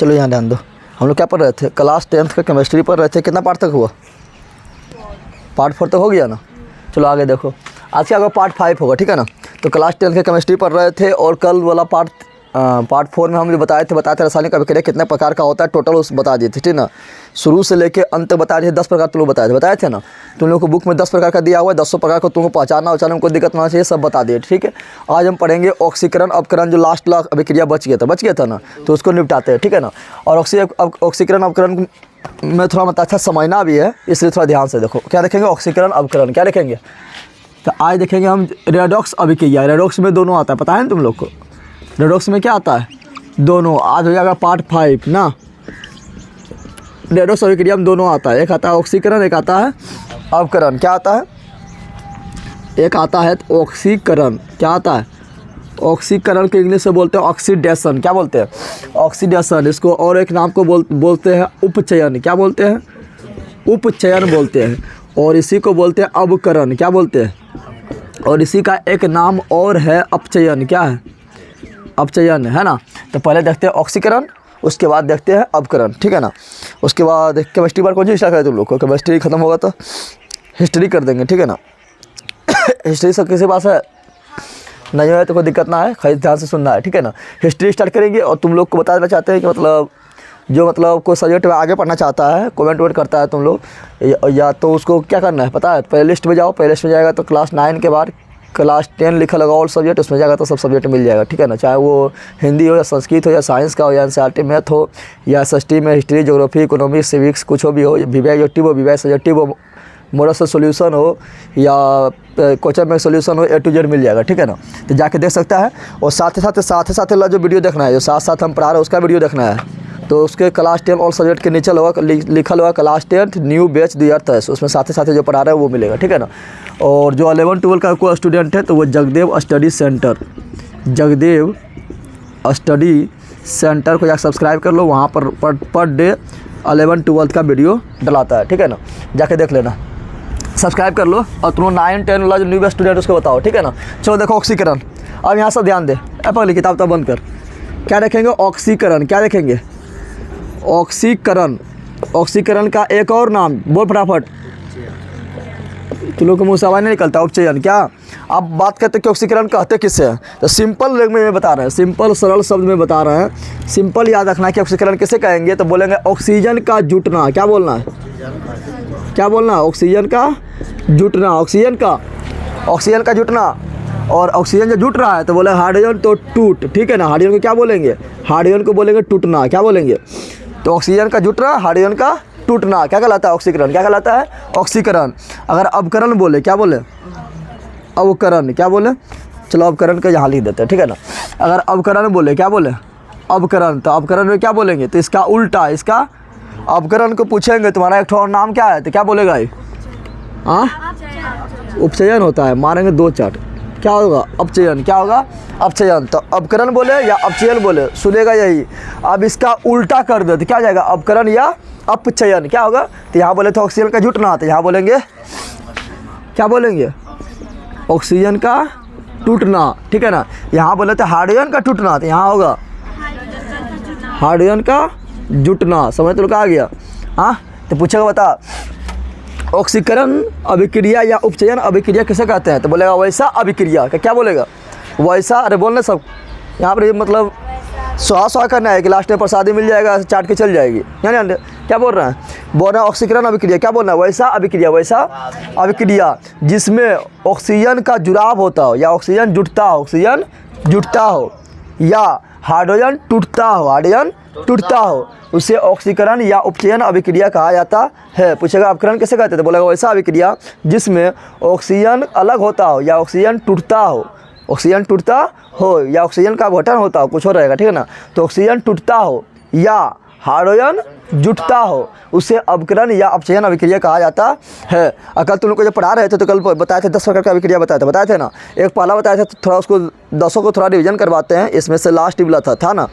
चलो यहाँ ध्यान दो, हम लोग क्या पढ़ रहे थे, क्लास 10th का केमिस्ट्री पढ़ रहे थे। कितना पार्ट तक हुआ? पार्ट 4 तक हो गया ना। चलो आगे देखो, आज के आगे पार्ट 5 होगा, ठीक है ना। तो क्लास 10th का केमिस्ट्री पढ़ रहे थे और कल वाला पार्ट 4 में हम जो बताए थे रासायनिक अभिक्रिया कितने प्रकार का होता है टोटल उस बता दिए थे, ठीक ना। शुरू से लेके अंत तक बता दिए, 10 प्रकार तुम लोग बताए थे ना। तुम लोग को बुक में 10 प्रकार का दिया हुआ है, 10 प्रकार को तुमको पहचानना उचानना में कोई दिक्कत ना चाहिए, सब बता दिए, ठीक है। आज हम पढ़ेंगे ऑक्सीकरण अपकरण, जो लास्ट अभिक्रिया बच गया था ना, तो उसको निपटाते हैं, ठीक है ना। और ऑक्सीकरण अपकरण में थोड़ा मतलब अच्छा समझना भी है, इसलिए थोड़ा ध्यान से देखो। क्या देखेंगे? ऑक्सीकरण अपकरण क्या देखेंगे? तो आज देखेंगे हम रेडॉक्स अभिक्रिया। रेडॉक्स में दोनों आता है, पता है ना तुम लोग को। रेडॉक्स में क्या आता है? दोनों। आज हो जाएगा पार्ट 5 ना। रेडॉक्स अभिक्रिया में दोनों आता है, एक आता है ऑक्सीकरण, एक आता है अपकरण। क्या आता है? एक आता है ऑक्सीकरण, क्या आता है? ऑक्सीकरण के इंग्लिश से बोलते हैं ऑक्सीडेशन। क्या बोलते हैं? ऑक्सीडेशन। इसको और एक नाम को बोलते हैं उपचयन। क्या बोलते हैं? उपचयन बोलते हैं। और इसी को बोलते हैं अवकरण। क्या बोलते हैं? और इसी का एक नाम और है अपचयन। क्या है? अपचयन, है ना। तो पहले देखते हैं ऑक्सीकरण, उसके बाद देखते हैं अपकरण, ठीक है ना। उसके बाद केमिस्ट्री बार कौन सी स्टार्ट करें तुम लोग को? केमिस्ट्री खत्म होगा तो हिस्ट्री कर देंगे, ठीक है ना। हिस्ट्री सब किसी पास है? नहीं है तो कोई दिक्कत ना है, खाली ध्यान से सुनना है, ठीक है ना। हिस्ट्री स्टार्ट करेंगे और तुम लोग को बता देना चाहते हैं कि मतलब कोई सब्जेक्ट में आगे पढ़ना चाहता है, कमेंट करता है तुम लोग, या तो उसको क्या करना है पता है? प्ले लिस्ट में जाओ, प्ले लिस्ट में जाएगा तो क्लास 9 के बाद क्लास 10 लिखा लगा ऑल सब्जेक्ट, उसमें जाएगा तो सब सब्जेक्ट मिल जाएगा, ठीक है ना। चाहे वो हिंदी हो या संस्कृत हो या साइंस का हो या एनसीईआरटी मैथ हो या एसएसटी में हिस्ट्री ज्योग्राफी इकोनॉमिक्स सिविक्स कुछ हो भी हो, वीवीआई सब्जेक्टिव हो, मोरल से सोल्यूशन हो या क्वेश्चन में सोल्यूशन हो, A to Z मिल जाएगा, ठीक है ना। तो जाके देख सकता है। और साथ ही साथ जो वीडियो देखना है, जो साथ हम पढ़ा रहे हैं उसका वीडियो देखना है, तो उसके क्लास 10 ऑल सब्जेक्ट के नीचे लिखा हुआ class 10 new batch the earth है, उसमें साथ ही जो पढ़ा रहा है वो मिलेगा, ठीक है ना। और जो 11-12 का कोई स्टूडेंट है तो वो जगदेव स्टडी सेंटर को जाकर सब्सक्राइब कर लो। वहाँ पर डे 11-12 का वीडियो डलाता है, ठीक है ना। जाके देख लेना, सब्सक्राइब कर लो। और तुम 9-10 वाला जो न्यू बैच स्टूडेंट उसको बताओ, ठीक है ना। चलो देखो ऑक्सीकरण। अब यहाँ से ध्यान दे, पहले किताब तो बंद कर। क्या देखेंगे? ऑक्सीकरण। क्या देखेंगे? ऑक्सीकरण का एक और नाम बोल फटाफट। तुम लोग को मुँह से आवाज़ नहीं निकलता। उपचयन। क्या आप बात करते कि ऑक्सीकरण कहते किससे हैं? तो सिंपल लैंग्वेज में बता रहे हैं, सिंपल सरल शब्द में बता रहे हैं। सिंपल याद रखना है कि ऑक्सीकरण किसे कहेंगे, तो बोलेंगे ऑक्सीजन का जुटना। क्या बोलना है? क्या बोलना है? ऑक्सीजन का जुटना। ऑक्सीजन का जुटना। और ऑक्सीजन जो जुट रहा है तो बोले हाइड्रोजन तो टूट, ठीक है ना। हाइड्रोजन को क्या बोलेंगे? हाइड्रोजन को बोलेंगे टूटना। क्या बोलेंगे? तो ऑक्सीजन का जुटना, हाइड्रोजन का टूटना क्या कहलाता है? ऑक्सीकरण। क्या कहलाता है? ऑक्सीकरण। अगर अवकरण बोले, क्या बोले? अवकरण। क्या बोले? चलो अवकरण का यहाँ लिख देते हैं, ठीक है ना। अगर अवकरण बोले, क्या बोले? अवकरण। तो अवकरण में क्या बोलेंगे? तो इसका उल्टा, इसका अवकरण को पूछेंगे तुम्हारा एक और नाम क्या है, तो क्या बोलेगा? हाँ, उपचयन होता है। मारेंगे 2 चाट। क्या होगा? अपचयन। क्या होगा? अपचयन। तो अवकरण बोले या अपचयन बोले, सुनेगा यही। अब इसका उल्टा कर दे तो क्या हो जाएगा? अवकरण या अपचयन। क्या होगा? तो यहाँ बोले तो ऑक्सीजन का जुटना, तो यहाँ बोलेंगे क्या बोलेंगे? ऑक्सीजन का टूटना, ठीक है ना। यहाँ बोले तो हाइड्रोजन का टूटना, तो यहाँ होगा हाइड्रोजन का जुटना। समझ तो आ गया? हाँ, तो पूछेगा बता ऑक्सीकरण अभिक्रिया या उपचयन अभिक्रिया किसे कहते हैं? तो बोलेगा वैसा अभिक्रिया। क्या बोलेगा? वैसा। अरे बोलना सब यहाँ पर मतलब सुहा करना है कि लास्ट में प्रसादी मिल जाएगा, चाट के चल जाएगी, यानी क्या बोल रहे हैं? बोल रहे हैं ऑक्सीकरण अभिक्रिया। क्या बोलना है? वैसा अभिक्रिया जिसमें ऑक्सीजन का जुड़ाव होता हो या ऑक्सीजन जुटता हो या हाइड्रोजन टूटता हो, उसे ऑक्सीकरण या उपचयन अभिक्रिया कहा जाता है। पूछेगा अपकरण किसे कहते हैं? तो बोलेगा वैसा अभिक्रिया जिसमें ऑक्सीजन अलग होता हो या ऑक्सीजन टूटता हो या ऑक्सीजन का गठन होता हो, कुछ हो रहेगा, ठीक है ना। तो ऑक्सीजन टूटता हो या हाइड्रोजन जुटता हो, उसे अवकरण या अपचयन अभिक्रिया कहा जाता है। कल तुम लोग को जब पढ़ा रहे थे तो कल बताए थे 10 प्रकार का अभिक्रिया बताए थे ना। एक पहला बताया था, तो थोड़ा उसको 10 को थोड़ा रिवीजन करवाते हैं। इसमें से लास्ट वाला था ना,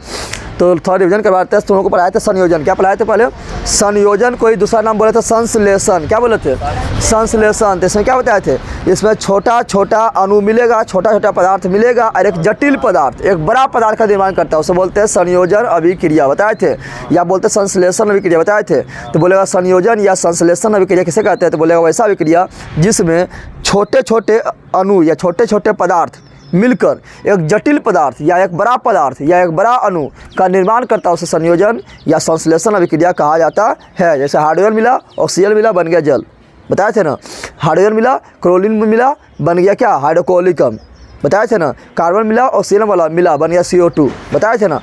तो थोड़ा रिविजन करवाते हैं। तुम लोग को पढ़ाए थे संयोजन, क्या पढ़ाए थे पहले? संयोजन को ही दूसरा नाम बोले थे संश्लेषण। क्या बोले थे? संश्लेषण। तो इसमें क्या बताए थे? इसमें छोटा छोटा अणु मिलेगा, छोटा छोटा पदार्थ मिलेगा और एक जटिल पदार्थ, एक बड़ा पदार्थ का निर्माण करता है, उसे बोलते हैं संयोजन अभिक्रिया, बताए थे। या बोलते संश्लेषण अभिक्रिया, बताए थे। तो बोलेगा संयोजन या संश्लेषण अभिक्रिया किसे कहते हैं? तो बोलेगा वैसा अभिक्रिया जिसमें छोटे छोटे अणु या छोटे छोटे पदार्थ मिलकर एक जटिल पदार्थ या एक बड़ा पदार्थ या एक बड़ा अणु का निर्माण करता है, उसे संयोजन या संश्लेषण अभिक्रिया कहा जाता है। जैसे हाइड्रोजन मिला, ऑक्सीजन मिला, बन गया जल, बताए थे ना। हाइड्रोजन मिला, क्लोरीन मिला, बन गया क्या? हाइड्रोक्लोरिक, बताए थे ना। कार्बन मिला, ऑक्सीजन वाला मिला, बन गया CO2, बताए थे ना।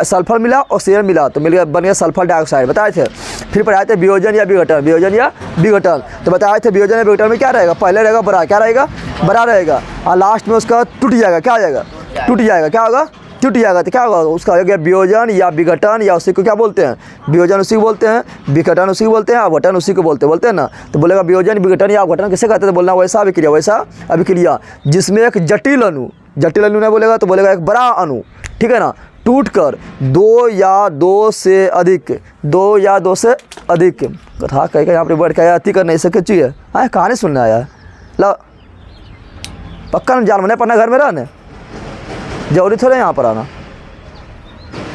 सल्फर मिला, ऑक्सीजन मिला, तो मिल गया, बन गया सल्फर डाइऑक्साइड, बताए थे। फिर पढ़ाए थे वियोजन या विघटन, वियोजन या विघटन। तो बताए थे वियोजन या विघटन में क्या रहेगा? पहले रहेगा बड़ा, क्या रहेगा? बड़ा रहेगा, और लास्ट में उसका टूट जाएगा, क्या हो जाएगा? टूट जाएगा, क्या होगा? टूट जाएगा। तो क्या होगा? उसका हो गया वियोजन या विघटन, या उसी को क्या बोलते हैं? वियोजन उसी को बोलते हैं, विघटन उसी को बोलते हैं, अपघटन उसी को बोलते हैं ना। तो बोलेगा वियोजन विघटन या अपघटन किसे कहते हैं? तो बोलना वैसा अभिक्रिया, वैसा अभिक्रिया जिसमें एक जटिल अणु नहीं बोलेगा, तो बोलेगा एक बड़ा अणु, ठीक है ना, टूट कर दो या दो से अधिक कथा कहीं यहाँ पर बैठ के अति कर नहीं सके चाहिए। हाँ, कहानी सुनने आया है, ला पक्का जान मैंने पढ़ना घर में रहने जरूरी थोड़ा यहाँ पर आना।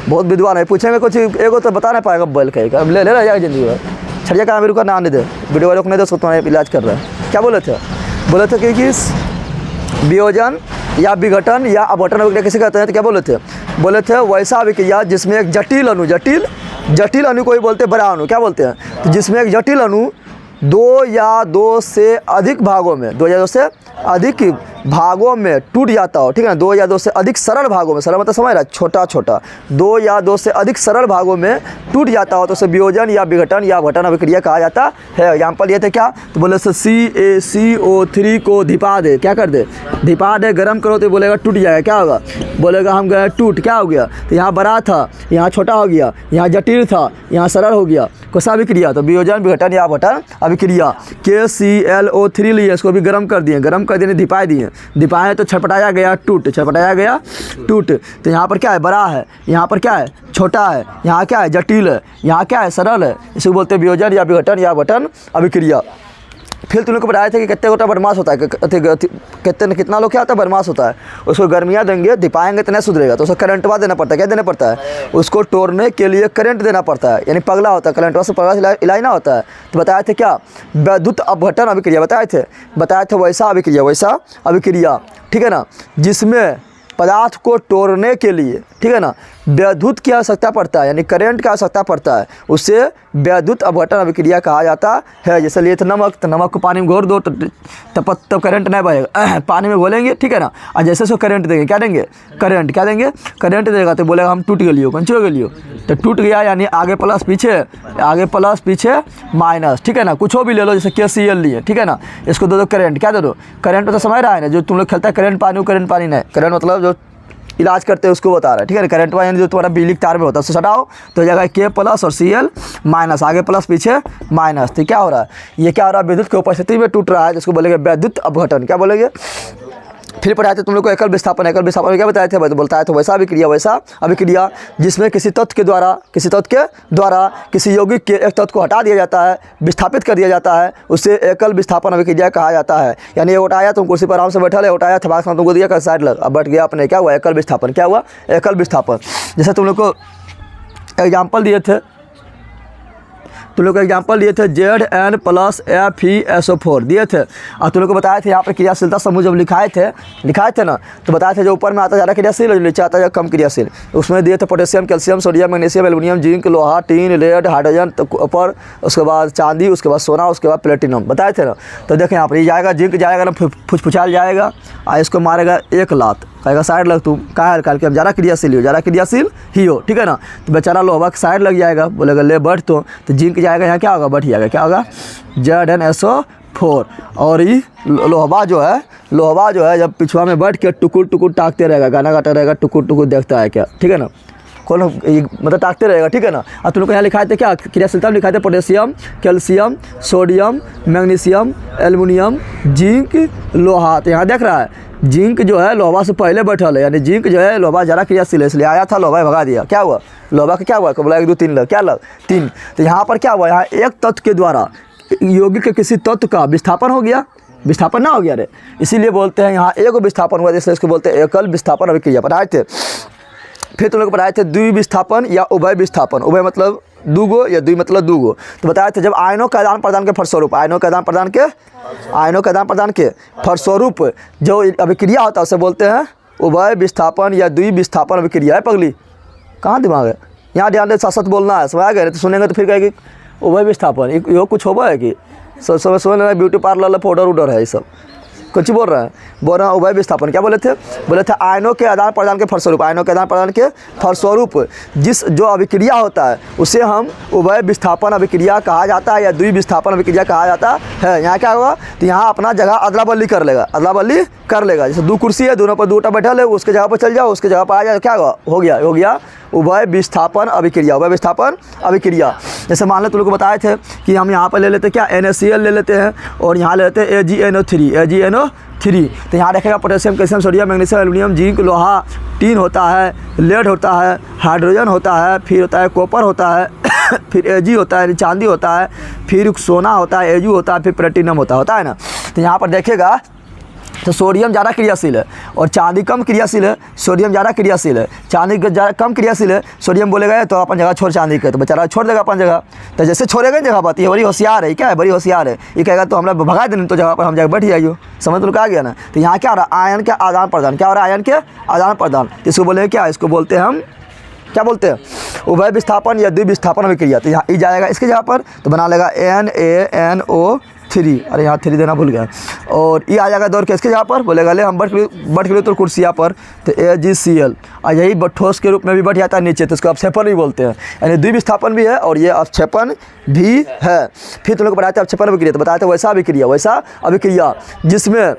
बहुत विद्वान है, पूछेंगे कुछ एक तो बता नहीं पाएगा, बैल कहेगा अब ले रह जाएगा जिंदगी भर। छड़िया का मेरे को नाम नहीं दे, वीडियो वाले को नहीं दे, उसको तुम्हारे इलाज कर रहा है। क्या बोले थे? बोले थे कि वियोजन या विघटन या अपघटन अभिक्रिया किसे कहते हैं? तो क्या बोले थे? बोले थे वैसा अभिक्रिया जिसमें एक जटिल अणु को ही बोलते हैं बड़ा अणु, क्या बोलते हैं? तो जिसमें एक जटिल अणु दो या दो से अधिक भागों में टूट जाता हो, ठीक है ना। दो या दो से अधिक सरल भागों में, सरल मतलब समझ रहा, छोटा छोटा, दो या दो से अधिक सरल भागों में टूट जाता हो, तो उसे वियोजन या विघटन या अपघटन अभिक्रिया कहा जाता है। एग्जाम्पल ये थे क्या? तो बोले CaCO3 को धिपा दे, क्या कर दे? धिपा दे, गर्म करो तो बोलेगा टूट जाएगा, क्या होगा? बोलेगा हम गए टूट, क्या हो गया? तो यहाँ बड़ा था, यहाँ छोटा हो गया, यहाँ जटिल था, यहाँ सरल हो गया, कैसा अभिक्रिया? तो वियोजन विघटन या अपघटन अभिक्रिया। KClO3 लिए, इसको भी गर्म कर दिए, धिपा दिए तो छटपटाया गया टूट, तो यहाँ पर क्या है? बड़ा है, यहाँ पर क्या है? छोटा है, यहाँ क्या है? जटिल है, यहाँ क्या है? सरल है, इसको बोलते हैं वियोजन या विघटन या अपघटन अभिक्रिया। फिर तुम लोग को बताया था कि कितने गोटा बदमाश होता है, कितना लोग क्या होता है? बदमाश होता है। उसको गर्मियाँ देंगे, धिपाएंगे तो नहीं सुधरेगा, तो उसको करंटवा देना पड़ता है। क्या देना पड़ता है? उसको तोड़ने के लिए करंट देना पड़ता है, यानी पगला होता है, करंटवा से पगला इलाज ना होता है। तो बताए थे क्या? विद्युत अपघटन अभिक्रिया, बताए थे वैसा अभिक्रिया, ठीक है ना, जिसमें पदार्थ को तोड़ने के लिए, ठीक है ना, विद्युत की आवश्यकता पड़ता है, यानी करंट की आवश्यकता पड़ता है, उसे विद्युत अपघटन अभिक्रिया कहा जाता है। जैसे लिए थे नमक, तो नमक को पानी में घोर दो तो तब करंट नहीं बहेगा, पानी में घोलेंगे, ठीक है ना। और जैसे उसको करंट देंगे, क्या देंगे? करंट देगा, तो बोलेगा हम टूट गलियो, कंचो गलियो, तो टूट गया, यानी आगे प्लस पीछे माइनस, ठीक है ना। कुछ भी ले लो, जैसे KCl लिए, ठीक है ना, इसको दे दो करंट, क्या दे दो? करंट तो समझ रहा है ना, जो तुम लोग खेलता है करंट पानी नहीं, करंट मतलब जो इलाज करते हैं उसको बता रहा है, ठीक है ना। करंट वाला यानी जो तुम्हारा बिजली तार में होता है, उससे सटाओ तो जगह K प्लस और Cl माइनस, आगे प्लस पीछे माइनस। तो क्या हो रहा है? ये क्या हो रहा है? विद्युत की उपस्थिति में टूट रहा है, जिसको बोलेंगे विद्युत अपघटन। क्या बोलेंगे? फिर पढ़ाए थे तुम लोग को एकल विस्थापन में क्या बताए थे? बोलता है वैसा अभिक्रिया जिसमें किसी तत्व के द्वारा किसी यौगिक के एक तत्व को हटा दिया जाता है, विस्थापित कर दिया जाता है, उसे एकल विस्थापन अभिक्रिया कहा जाता है। यानी ये उठाया, तुम कुर्सी पर आराम से बैठा है, उठाया थबाक तुमको दिया, साइड लग, अब बैठ गया अपने, क्या हुआ? एकल विस्थापन। क्या हुआ? एकल विस्थापन। जैसे तुम लोग को एग्जाम्पल दिए थे ZN+FeSO4 दिए थे, और तुम लोग को बताए थे यहाँ पर क्रियाशीलता समूह जब लिखाए थे ना, तो बताए थे जो ऊपर में आता ज़्यादा क्रियाशील और नीचे आता है कम क्रियाशील। उसमें दिए थे potassium, calcium, sodium, magnesium, aluminium, zinc, लोहा, टीन, लेड, हाइड्रोजन, तो ऊपर उसके बाद चांदी, उसके बाद सोना, उसके बाद प्लेटिनम, बताए थे ना। तो देखें यहाँ पर ये जाएगा, जिंक जाएगा ना, फुचफुचाल जाएगा, और इसको मारेगा 1 लात, कहेगा साइड लग, तुम कहा काल के हम ज़्यादा क्रियाशील हो, ठीक है ना। तो बेचारा लोहा का साइड लग जाएगा, बोलेगा ले बैठ, तो जिंक जाएगा, यहाँ क्या होगा? बैठ जाएगा, क्या होगा? ZnSO4। और ये लोहवा जो है जब पिछुआ में बैठ के टुकुर टाकते रहेगा, गाना गाता रहेगा, टुकुर देखता है क्या, ठीक है ना। कौन मतलब ताकते रहेगा, ठीक है ना। अब तुम लोग को यहाँ लिखाए थे क्या, क्रियाशीलता में लिखाए थे potassium, calcium, sodium, magnesium, aluminium, zinc, लोहा। तो यहाँ देख रहा है जिंक जो है लोहा से पहले बैठल है, यानी जिंक जो है लोहा ज़्यादा क्रियाशील है, इसलिए आया था लोहा भगा दिया। क्या हुआ, लोहा का क्या हुआ, बोला 1 2 3 लग, क्या लग 3। तो यहाँ पर क्या हुआ, यहाँ एक तत्व के द्वारा यौगिक के किसी तत्व का विस्थापन हो गया, विस्थापन ना हो गया रे, इसीलिए बोलते हैं यहाँ एक विस्थापन हुआ, जैसे इसको बोलते हैं एकल विस्थापन अभिक्रिया। पढ़ाए थे। फिर तुम लोग पढ़ाए थे द्विविस्थापन या उभय विस्थापन। उभय मतलब दूगो या द्वि मतलब दूगो। तो बताए थे जब आयनों का आदान प्रदान के फलस्वरूप, आयनों का आदान प्रदान के फलस्वरूप जो अभिक्रिया होता है उसे बोलते हैं उभय विस्थापन या द्विविस्थापन अभिक्रिया। है पगली, कहाँ दिमाग है, यहाँ ध्यान दे, साथ बोलना है, समझ गए। तो सुनेंगे तो फिर कहेगी उभय विस्थापन यो कुछ होगा है कि सब समझ रहे, ब्यूटी पार्लर पाउडर उडर है ये सब कुछ बोल रहे हैं। बोल रहे हैं उभय विस्थापन, क्या बोले थे आयनों के आदान प्रदान के फलस्वरूप, आयनों के आदान प्रदान के फलस्वरूप जिस जो अभिक्रिया होता है उसे हम उभय विस्थापन अभिक्रिया कहा जाता है या द्विविस्थापन अभिक्रिया कहा जाता है। यहाँ क्या होगा, तो यहाँ अपना जगह अदला बदली कर लेगा, अदला बदली कर लेगा। जैसे 2 कुर्सी है, दोनों पर 2टा बैठल है, उसके जगह पर चल जाओ, उसके जगह पर आ जाओ, क्या हो गया उभय विस्थापन अभिक्रिया, उभय विस्थापन अभिक्रिया। जैसे मान लो तुम लोग को बताए थे कि हम यहाँ पर ले लेते क्या NaCl ले लेते हैं और यहाँ ले लेते हैं AgNO3। तो यहाँ रखेगा potassium, calcium, sodium, magnesium, aluminium, zinc, लोहा, टीन होता है, लेड होता है, हाइड्रोजन होता है, फिर होता है कॉपर होता है फिर Ag होता है, चांदी होता है, फिर सोना होता है, Au होता है, फिर प्लेटिनम होता है ना। तो यहाँ पर देखेगा तो सोडियम ज़्यादा क्रियाशील है और चांदी कम क्रियाशील है, सोडियम ज़्यादा क्रियाशील है, चांदी कम क्रियाशील है। सोडियम बोलेगा तो अपन जगह छोड़ चांदी के, तो बेचारा छोड़ देगा अपन जगह। तो जैसे छोड़ेगा जगह बात, ये बड़ी होशियार है, क्या है, बड़ी होशियार है। ये कहेगा तो हमरा भगा देने, तो जगह पर हम जाकर बैठ जाइए, समझ लो, आ गया ना। तो यहाँ क्या हो रहा है, आयन के आदान प्रदान, क्या हो रहा है, आयन के आदान प्रदान। इसको बोलेंगे क्या, इसको बोलते हैं हम क्या बोलते हैं, उभय विस्थापन या द्विविस्थापन अभिक्रिया। तो यहाँ ई जाएगा इसके जगह पर, तो बना लेगा NaNO3, अरे यहाँ 3 देना भूल गया, और ये आ जाएगा दौड़ के इसके जगह पर, बोलेगा ले हम बैठ के लिए तो कुर्सिया पर, तो AgCl, और यही ठोस के रूप में भी बैठ जाता है नीचे, तो इसको अपक्षेपण भी बोलते हैं, यानी द्विविस्थापन भी है और ये अपक्षेपण भी है। फिर तुम लोग बताते हैं अपक्षेपण अभिक्रिया, तो बताए थे वैसा अभिक्रिया जिसमें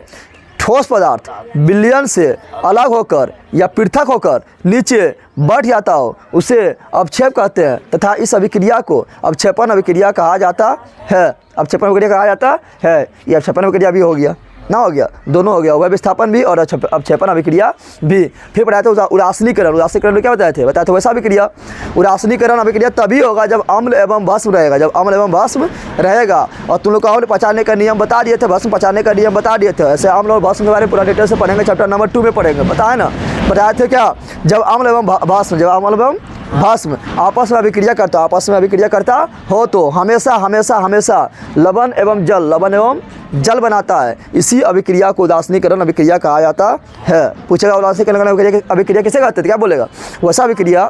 ठोस पदार्थ विलयन से अलग होकर या पृथक होकर नीचे बढ़ जाता हो उसे अपक्षेप कहते हैं, तथा इस अभिक्रिया को अपक्षेपण अभिक्रिया कहा जाता है। अपक्षेपण अभिक्रिया कहा जाता है, ये अपक्षेपण अभिक्रिया भी हो गया ना, हो गया, दोनों हो गया, उभय विस्थापन भी और अपक्षेपण अभिक्रिया भी। फिर बताया था उदासीनीकरण, उदासीनीकरण में क्या बताए थे वैसा अभिक्रिया। उदासीनीकरण अभिक्रिया तभी होगा जब अम्ल एवं भस्म रहेगा, और तुम लोग को पचाने का नियम बता दिए थे, भस्म पचाने का नियम बता दिए थे। ऐसे अम्ल और भस्म के बारे में पूरा डिटेल से पढ़ेंगे, चैप्टर नंबर 2 में पढ़ेंगे, बताए ना। बताए थे क्या, जब अम्ल एवं भस्म आपस में अभिक्रिया करता हो तो हमेशा लवण एवं जल बनाता है। इसी अभिक्रिया को उदासीनीकरण अभिक्रिया कहा जाता है। पूछेगा उदासीनीकरण अभिक्रिया किसे कहते हैं, क्या बोलेगा, वैसा अभिक्रिया,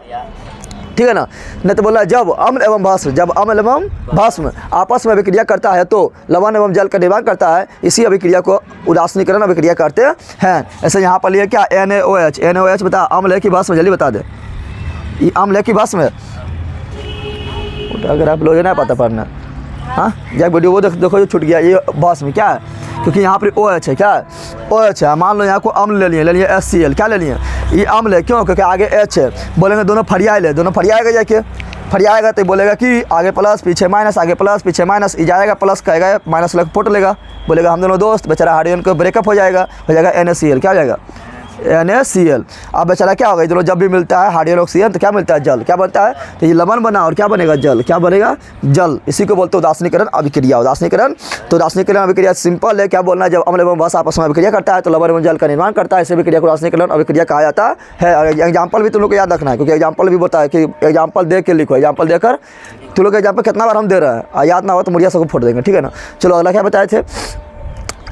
ठीक है ना। नहीं तो बोला जब अम्ल एवं भस्म आपस में अभिक्रिया करता है तो लवण एवं जल का निर्माण करता है, इसी अभिक्रिया को उदासीनीकरण अभिक्रिया करते हैं। ऐसे यहाँ पर लिए क्या NaOH बता, अम्ल है कि भस्म, जल्दी बता दे, ये अम्ल है कि भस्म है, अगर आप लोग नहीं पता पढ़ना, हाँ जब वीडियो वो देखो जो छूट गया, ये भस्म क्या है, क्योंकि यहाँ पर OH है, क्या है OH है। मान लो यहाँ को अम्ल ले लिए HCl, क्या ले लिए, ये अम्ल है, क्यों, क्योंकि आगे H है, बोलेंगे दोनों फरियाएगा जाके, फरियाएगा तो बोलेगा कि आगे प्लस पीछे माइनस, आगे प्लस पीछे माइनस, ये जाएगा प्लस कहेगा माइनस लग पोट लेगा, बोलेगा हम दोनों दोस्त, बेचारा हाइड्रोजन को ब्रेकअप हो जाएगा NaCl, क्या हो जाएगा NaCl। अब बेचारा क्या होगा, दोनों जब भी मिलता है हाइड्रोजन ऑक्सीजन तो क्या मिलता है, जल, क्या बनता है, तो ये लवण बना और क्या बनेगा, जल, क्या बनेगा, जल। इसी को बोलते हैं उदासीनीकरण अभिक्रिया। तो उदासीनीकरण अभिक्रिया सिंपल है, क्या बोलना है, जब अम्ल एवं भस्म आपस में अभिक्रिया करता है तो लवण एवं जल का निर्माण करता है, इसी अभिक्रिया को उदासीनीकरण अभिक्रिया कहा जाता है। और एग्जाम्पल भी तुम लोग को याद रखना है, क्योंकि एग्जाम्पल भी बताया कि एग्जाम्पल दे के लिखो, एग्जाम्पल देकर तुम लोग एग्जाम्पल कितना बार हम दे रहे हैं, याद ना हो तो मुड़िया सबको फोड़ देंगे, ठीक है ना। चलो अगला क्या बताए थे,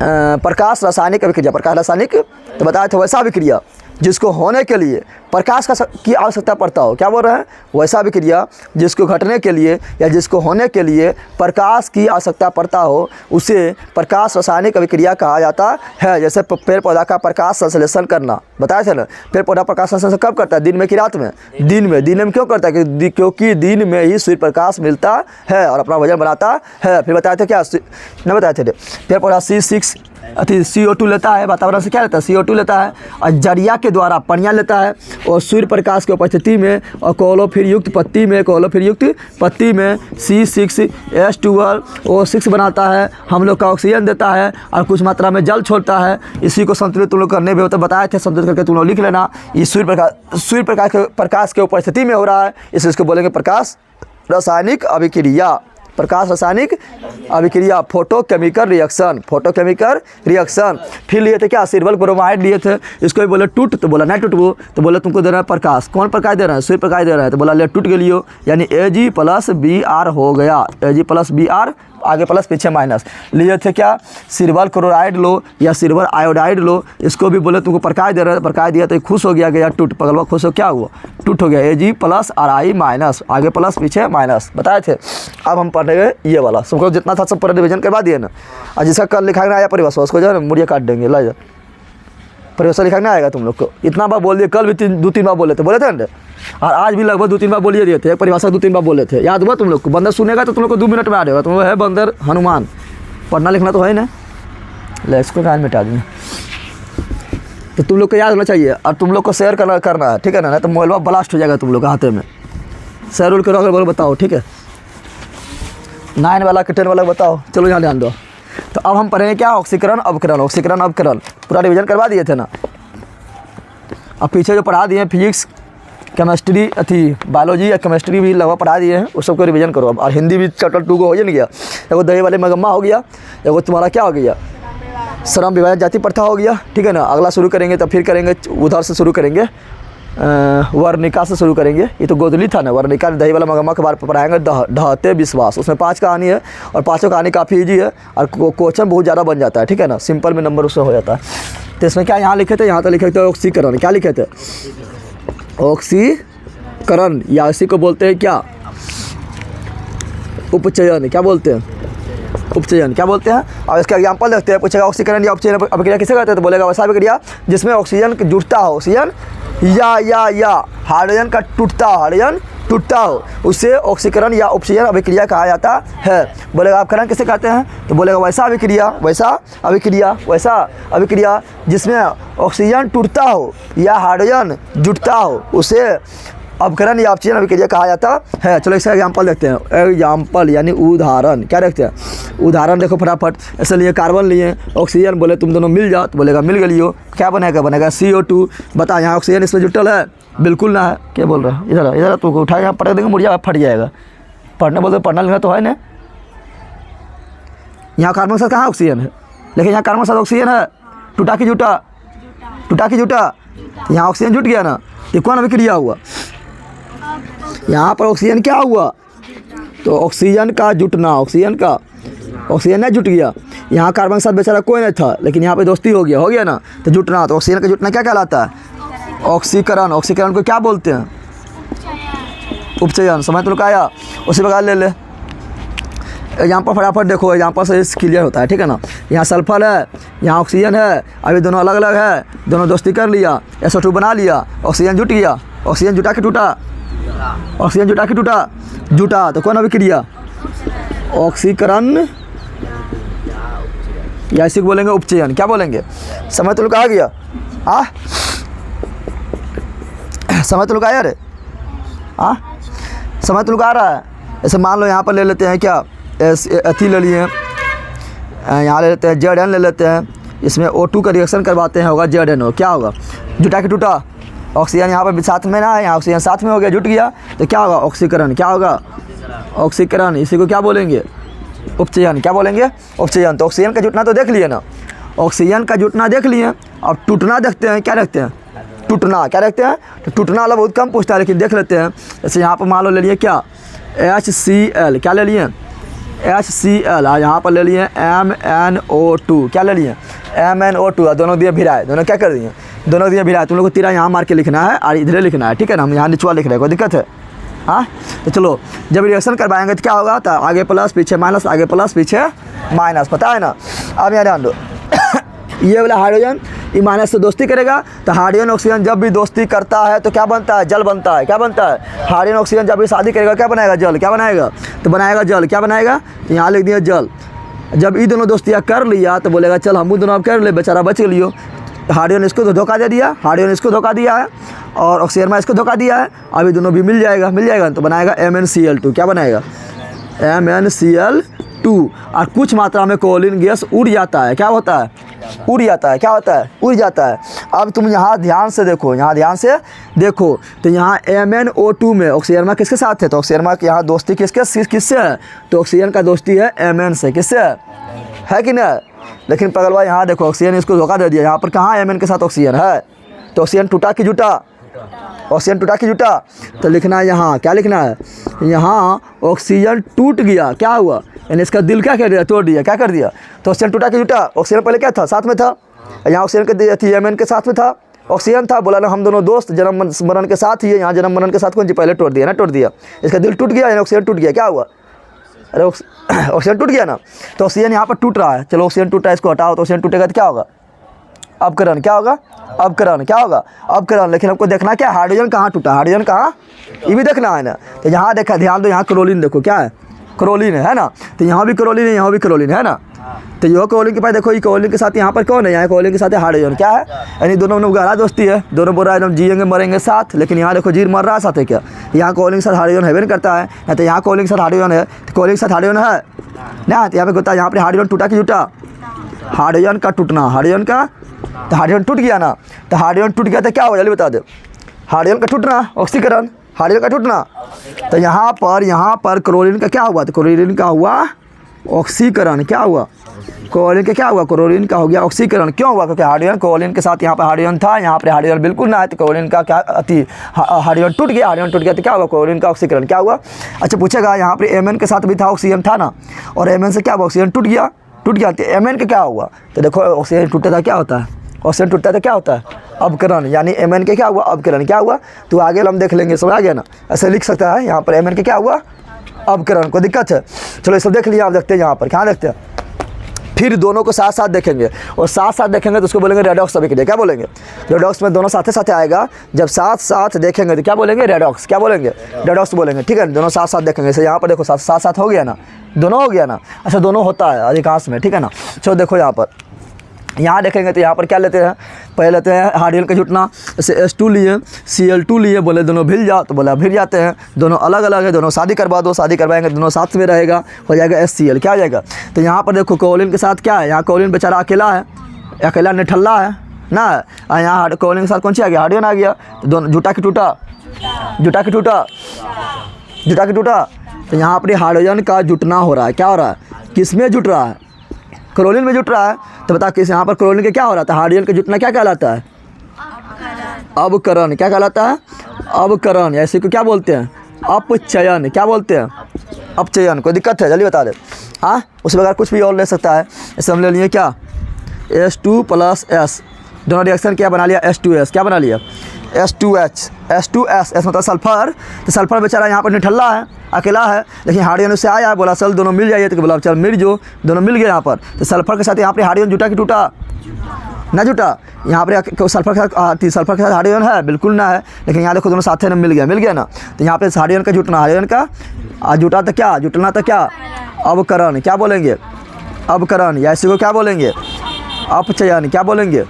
प्रकाश रासायनिक अभिक्रिया, प्रकाश रासायनिक, तो बताया था वैसा अभिक्रिया जिसको होने के लिए प्रकाश की आवश्यकता पड़ता हो, क्या बोल रहे हैं, वैसा अभिक्रिया जिसको घटने के लिए या जिसको होने के लिए प्रकाश की आवश्यकता पड़ता हो उसे प्रकाश रासायनिक अभिक्रिया कहा जाता है। जैसे पेड़ पौधा का प्रकाश संश्लेषण करना, बताया था ना, पेड़ पौधा प्रकाश संश्लेषण कब करता है, दिन में कि रात में, दिन में क्यों करता है, क्योंकि दिन में ही सूर्य प्रकाश मिलता है और अपना वजन बनाता है। फिर बताए थे क्या, नहीं बताए थे, पेड़ पौधा C6 अति CO2 लेता है, वातावरण से क्या लेता है, CO2 लेता है, और जरिया के द्वारा पनिया लेता है, और सूर्य प्रकाश की उपस्थिति में और क्लोरोफिल युक्त पत्ती में C6H12O6 बनाता है, हम लोग का ऑक्सीजन देता है और कुछ मात्रा में जल छोड़ता है। इसी को संतुलित तुम लोग करने में तो बताए थे, संतुलित करके तुम लोग लिख लेना। ये सूर्य प्रकाश के उपस्थिति में हो रहा है, इसलिए इसको बोलेंगे प्रकाश रासायनिक अभिक्रिया। प्रकाश रासायनिक अभिक्रिया, फोटोकेमिकल रिएक्शन। फिर लिए थे क्या, सिल्वर ब्रोमाइड लिए थे, इसको भी बोले टूट, तो बोला नहीं टूटबो, तो बोला तुमको दे रहा है प्रकाश। कौन प्रकाश दे रहा है, सूर्य प्रकाश दे रहा है, तो बोला ले टूट गलियो, यानी Ag+Br हो गया, Ag+Br, आगे प्लस पीछे माइनस। लिए थे क्या, सिल्वर क्लोराइड लो या सिल्वर आयोडाइड लो, इसको भी बोले तुमको प्रकाश दे रहा है, प्रकाश दिया तो खुश हो गया टूट, पगलवा खुश हो क्या हुआ, टूट हो गया, Ag+Ri-, आगे प्लस पीछे माइनस बताए थे। अब हम पढ़ेंगे ये वाला, सबको जितना था सब पूरा रिविजन करवा दिए ना, और जिसका कल लिखा ना आया परिभाषा उसको जो है ना मुड़िया काट देंगे, ला जा परिभाषा लिखा नहीं आएगा तुम लोग को। इतना बार बोल दिए, कल भी 2-3 बार बोले थे ना, और आज भी लगभग 2-3 बार बोलिए दिए थे, एक परिभाषा 2-3 बार बोले थे, याद हुआ तुम लोग को। बंदर सुनेगा तो तुम लोग को 2 मिनट में आ जाएगा, तुम लोग है बंदर हनुमान, पढ़ना लिखना तो है ना, ले इसको कान मिटा दिए, तो तुम लोग को याद होना चाहिए, और तुम लोग को शेयर करना है, ठीक है ना, तो मोबाइल ब्लास्ट हो जाएगा तुम लोग के हाथे में। शेयर उल करो, अगर बोलो बताओ, ठीक है, 9 वाला 10 वाला बताओ, चलो यहाँ ध्यान दो। तो अब हम पढ़ेंगे क्या, ऑक्सीकरण अवकरण, पूरा रिविजन करवा दिए थे ना। अब पीछे जो पढ़ा दिए हैं फिजिक्स, केमिस्ट्री, बायोलॉजी या केमिस्ट्री भी लगभग पढ़ा दिए हैं, उस सबको रिवीजन करो अब। और हिंदी भी चैप्टर 2 को हो नहीं गया, एगो दही वाले मगम्मा हो गया, एगो तुम्हारा क्या हो गया, श्रम विभाजन जाति प्रथा हो गया, ठीक है ना। अगला शुरू करेंगे तो फिर करेंगे उधर से शुरू करेंगे, वर्णिका से शुरू करेंगे। ये तो गोदली था ना, वर्णिका दही वाला मगम्मा के बारे में पढ़ाएंगे। ढहते विश्वास, उसमें 5 कहानी है, और 5 कहानी काफ़ी ईजी है, और क्वेश्चन बहुत ज़्यादा बन जाता है, ठीक है ना, सिंपल में नंबर उससे हो जाता है। तो इसमें क्या यहाँ लिखे थे, यहाँ तो लिखे थे ऑक्सीकरण, क्या लिखे थे, ऑक्सीकरण, या इसी को बोलते हैं क्या, उपचयन, क्या बोलते हैं, उपचयन, क्या बोलते हैं। और इसका एग्जाम्पल देखते हैं, पूछेगा ऑक्सीकरण या उपचयन अभिक्रिया किसे कहते हैं, तो बोलेगा वैसा अभिक्रिया जिसमें ऑक्सीजन जुटता हो, ऑक्सीजन या हाइड्रोजन का टूटता हो, उसे ऑक्सीकरण या उपचयन अभिक्रिया कहा जाता है। बोलेगा अपकरण किसे कहते हैं, तो बोलेगा वैसा अभिक्रिया जिसमें ऑक्सीजन टूटता हो या हाइड्रोजन जुटता हो, उसे अपकरण या अपचयन अभिक्रिया कहा जाता है। चलो इसका एग्जाम्पल देखते हैं, एग्जाम्पल यानी उदाहरण, क्या देखते हैं, उदाहरण देखो फटाफट। ऐसे लिए कार्बन लिए, ऑक्सीजन, बोले तुम दोनों मिल जाओ, तो बोलेगा मिल गलियो, क्या बनेगा CO2। बता यहाँ ऑक्सीजन इसमें जुटल है, बिल्कुल ना है, क्या बोल रहा है, इधर तो उठा यहाँ पटक देंगे, मुड़िया फट जाएगा। पढ़ने बोलते पढ़ना लिखना तो है ना। यहाँ कार्बन के साथ कहाँ ऑक्सीजन है, लेकिन यहाँ कार्बन के साथ ऑक्सीजन है, टूटा कि जुटा, यहाँ ऑक्सीजन जुट गया ना, ये कौन अभिक्रिया हुआ, यहाँ पर ऑक्सीजन क्या हुआ, तो ऑक्सीजन का जुटना, ऑक्सीजन नहीं जुट गया, यहाँ कार्बन के साथ बेचारा कोई नहीं था, लेकिन यहाँ पे दोस्ती हो गया ना, तो जुटना, तो ऑक्सीजन का जुटना क्या कहलाता है, ऑक्सीकरण को क्या बोलते हैं, उपचयन। समझ तो लोग आया, उसी प्रकार ले यहाँ पर फटाफट देखो, यहाँ पर से क्लियर होता है, ठीक है ना। यहाँ सल्फर है, यहाँ ऑक्सीजन है, अभी दोनों अलग अलग है, दोनों दोस्ती कर लिया, SO2 बना लिया, ऑक्सीजन जुट गया, ऑक्सीजन जुटा के टूटा, तो कौन अभिक्रिया, ऑक्सीकरण, या इसी को बोलेंगे उपचयन, क्या बोलेंगे। समझ तो लोग आ गया, समझ तो लोग आया रे, समझ तो लोग आ रहा है। ऐसे मान लो यहाँ पर ले लेते हैं क्या, अथी ले लिए, यहाँ ले लेते हैं ZN ले लेते हैं, इसमें O2 का रिएक्शन करवाते हैं, होगा ZNO, क्या होगा, जुटा के टूटा, ऑक्सीजन यहाँ पर साथ में ना है, यहाँ ऑक्सीजन साथ में हो गया, जुट गया, तो क्या होगा, ऑक्सीकरण, क्या होगा, ऑक्सीकरण। इसी को क्या बोलेंगे, उपचयन, क्या बोलेंगे, उपचयन। तो ऑक्सीजन का जुटना तो देख लिए ना, ऑक्सीजन का जुटना देख लिए, अब टूटना देखते हैं, क्या देखते हैं, टूटना, क्या देखते हैं, तो टूटना वाला बहुत कम पूछता है, लेकिन देख लेते हैं। जैसे यहाँ पर मान लो ले लिए क्या, HCl, क्या ले लिए, HCl, यहाँ पर ले लिए MnO2, क्या ले लिए, MnO2, दोनों दिए भिराए, दोनों क्या कर दिए, दोनों दिए भिराए। तुम लोग को तीरा यहाँ मार के लिखना है और इधर लिखना है, ठीक है ना, हम यहाँ निचवा लिख रहे हैं, कोई दिक्कत है, हाँ। तो चलो जब रिएक्शन करवाएंगे तो क्या होगा, तो आगे प्लस पीछे माइनस, आगे प्लस पीछे माइनस, पता है ना। अब यहाँ ध्यान दो, ये वाला हाइड्रोजन ये माइनस से दोस्ती करेगा, तो हाइड्रोजन ऑक्सीजन जब भी दोस्ती करता है तो क्या बनता है, जल बनता है, क्या बनता है, हाइड्रोजन ऑक्सीजन जब भी शादी करेगा क्या बनाएगा, जल, क्या बनाएगा, तो बनाएगा जल, क्या बनाएगा, तो यहाँ लिख दिया जल, जब ये दोनों दोस्तियाँ कर लिया तो बोलेगा चल हम दोनों अब कर ले, बेचारा बच लियो। हाइड्रोजन इसको तो धोखा दे दिया, हाइड्रोजन इसको धोखा दिया है और ऑक्सीजन में इसको धोखा दिया है। अभी दोनों भी मिल जाएगा तो बनाएगा MnCl2। क्या बनाएगा? MnCl2। और कुछ मात्रा में क्लोरीन गैस उड़ जाता है। क्या होता है? उड़ जाता है। क्या होता है? उड़ जाता है। अब तुम यहाँ ध्यान से देखो, तो यहाँ MnO2 में ऑक्सीजन में किसके साथ है? तो ऑक्सीजन में यहाँ दोस्ती किससे है? तो ऑक्सीजन का दोस्ती है Mn से। किससे है कि नहीं? लेकिन पगलवा यहाँ देखो, ऑक्सीजन इसको धोखा दे दिया। यहाँ पर कहाँ Mn के साथ ऑक्सीजन है? तो ऑक्सीजन टूटा कि जुटा? ऑक्सीजन टूटा कि जुटा? तो लिखना है यहाँ, क्या लिखना है? यहाँ ऑक्सीजन टूट गया। क्या हुआ? यानी इसका दिल क्या कर दिया? तोड़ दिया। क्या कर दिया? तो ऑक्सीजन टूटा कि जुटा? ऑक्सीजन पहले क्या था? साथ में था। यहाँ ऑक्सीजन के Mn के साथ में था, ऑक्सीजन था। बोला ना हम दोनों दोस्त जन्म मरण के साथ ही है। यहाँ जन्म मरण के साथ कौन सी पहले तोड़ दिया ना? तोड़ दिया। इसका दिल टूट गया, यानी ऑक्सीजन टूट गया। क्या हुआ? अरे ऑक्सीजन टूट गया ना, तो ऑक्सीजन यहाँ पर टूट रहा है। चलो ऑक्सीजन टूटा है, इसको हटाओ। तो ऑक्सीजन टूटेगा तो क्या होगा? अपकरण। क्या होगा? अपकरण। क्या होगा? अपकरण। लेकिन हमको देखना क्या? हाइड्रोजन कहाँ टूटा? हाइड्रोजन कहाँ? ये भी देखना है ना। तो यहाँ देखा, ध्यान दो, यहाँ क्लोरीन देखो। क्या है? क्लोरीन है ना। तो यहाँ भी क्लोरीन है, यहाँ भी क्लोरीन है ना। तो यह क्लोरीन के पास देखो, ये क्लोरीन के साथ यहाँ पर कौन है? यहाँ क्लोरीन के साथ है हाइड्रोजन। क्या है? यानी दोनों में गहरा दोस्ती है। दोनों बोल रहा है हम जिएंगे मरेंगे साथ। लेकिन यहाँ देखो जीर मर रहा है साथ है। क्या यहाँ क्लोरीन के साथ हाइड्रोजन है नहीं करता है? या तो यहाँ क्लोरीन के साथ हाइड्रोजन है, तो क्लोरीन के साथ हाइड्रोजन है ना। तो यहाँ पे होता है, यहाँ पर हाइड्रोजन टूटा कि जुटा? हाइड्रोजन का टूटना, हाइड्रोजन का। तो हाइड्रोजन टूट गया ना। तो हाइड्रोजन टूट गया तो क्या हुआ? जल्दी बता दो। हाइड्रोजन का टूटना, ऑक्सीकरण। हाइड्रोजन का टूटना। तो यहाँ पर क्लोरीन का क्या हुआ? तो क्लोरीन का हुआ ऑक्सीकरण। क्या हुआ? क्लोरीन का क्या हुआ? क्लोरीन का हो गया ऑक्सीकरण। क्यों हुआ? क्योंकि हाइड्रोजन क्लोरीन के साथ यहाँ पर हाइड्रोजन था, यहाँ पर हाइड्रोजन बिल्कुल ना है। तो क्लोरीन का क्या हाइड्रोजन टूट गया। हाइड्रोजन टूट गया तो क्या हुआ? क्लोरीन का ऑक्सीकरण। क्या हुआ? अच्छा पूछेगा, यहाँ पर Mn के साथ भी था, ऑक्सीजन था ना, और Mn से क्या हुआ? ऑक्सीजन टूट गया। तो Mn का क्या हुआ? तो देखो ऑक्सीजन टूटता था, क्या होता है? ऑक्सीजन टूटता था, क्या होता है? अपकरण। यानी Mn के क्या हुआ? अपकरण। क्या हुआ? तो आगे हम देख लेंगे, समझ आ गया ना। ऐसे लिख सकता है यहाँ पर Mn के क्या हुआ? अपकरण। कोई दिक्कत है? चलो ये सब देख लिया। आप देखते हैं यहाँ पर, क्या देखते हैं? फिर दोनों को साथ साथ देखेंगे, और साथ साथ देखेंगे तो उसको बोलेंगे रेडॉक्स अभिक्रिया। क्या बोलेंगे? रेडॉक्स में दोनों साथ साथ आएगा। जब साथ साथ देखेंगे तो क्या बोलेंगे? रेडॉक्स। क्या बोलेंगे? रेडॉक्स बोलेंगे। ठीक है, दोनों साथ साथ देखेंगे। जैसे यहाँ पर देखो, साथ साथ हो गया ना, दोनों हो गया ना। अच्छा दोनों होता है अधिकांश में, ठीक है ना। चलो देखो यहाँ पर, यहाँ देखेंगे तो यहाँ पर क्या लेते हैं? पहले लेते हैं हाइड्रोजन का जुटना। जैसे H2 लिए, Cl2 लिए, बोले दोनों भिड़ जाओ, तो बोला भिड़ जाते हैं। दोनों अलग अलग है, दोनों शादी करवा दो, शादी करवाएंगे दोनों साथ में रहेगा, हो जाएगा HCl। क्या हो जाएगा? तो यहाँ पर देखो क्लोरीन के साथ क्या है? यहाँ क्लोरीन बेचारा अकेला है, अकेला निठल्ला है ना। यहाँ क्लोरीन के साथ कौन सी आ गया? हाइड्रोजन आ गया। तो दोनों जुटा कि टूटा? जुटा कि टूटा? जुटा कि टूटा? तो यहाँ पर हाइड्रोजन का जुटना हो रहा है। क्या हो रहा है? किस में जुट रहा है? क्लोरीन में जुट रहा है। तो बता किस यहाँ पर क्लोरीन के क्या हो रहा था? हाइड्रोजन का जुटना क्या कहलाता है? अवकरण। क्या कहलाता है? अवकरण। ऐसे को क्या बोलते हैं? अपचयन। क्या बोलते हैं? अपचयन। कोई दिक्कत है? जल्दी बता दे। हाँ, उस बगैर कुछ भी और ले सकता है। इसे हम ले लिए क्या? H2 + S, दोनों रिएक्शन क्या बना लिया? H2S। क्या बना लिया? H2H। H2S, S मतलब सल्फर। तो सल्फर बेचारा यहाँ पर निठल्ला है, अकेला है, लेकिन हाइड्रोजन उससे आया, बोला चल दोनों मिल जाइए। तो बोला चल मिल जो, दोनों मिल गए यहाँ पर। तो सल्फर के साथ यहाँ पर हाइड्रोजन जुटा कि टूटा? ना जुटा। यहाँ पर सल्फर के साथ हाइड्रोजन है? बिल्कुल ना है। लेकिन यहाँ देखो दोनों साथ में मिल गया ना। तो यहाँ पे हाइड्रोजन का जुटना, हाइड्रोजन का जुटा तो क्या? जुटना तो क्या? अवकरण। क्या बोलेंगे? अवकरण। या इसी को क्या बोलेंगे? अपचयन। क्या बोलेंगे?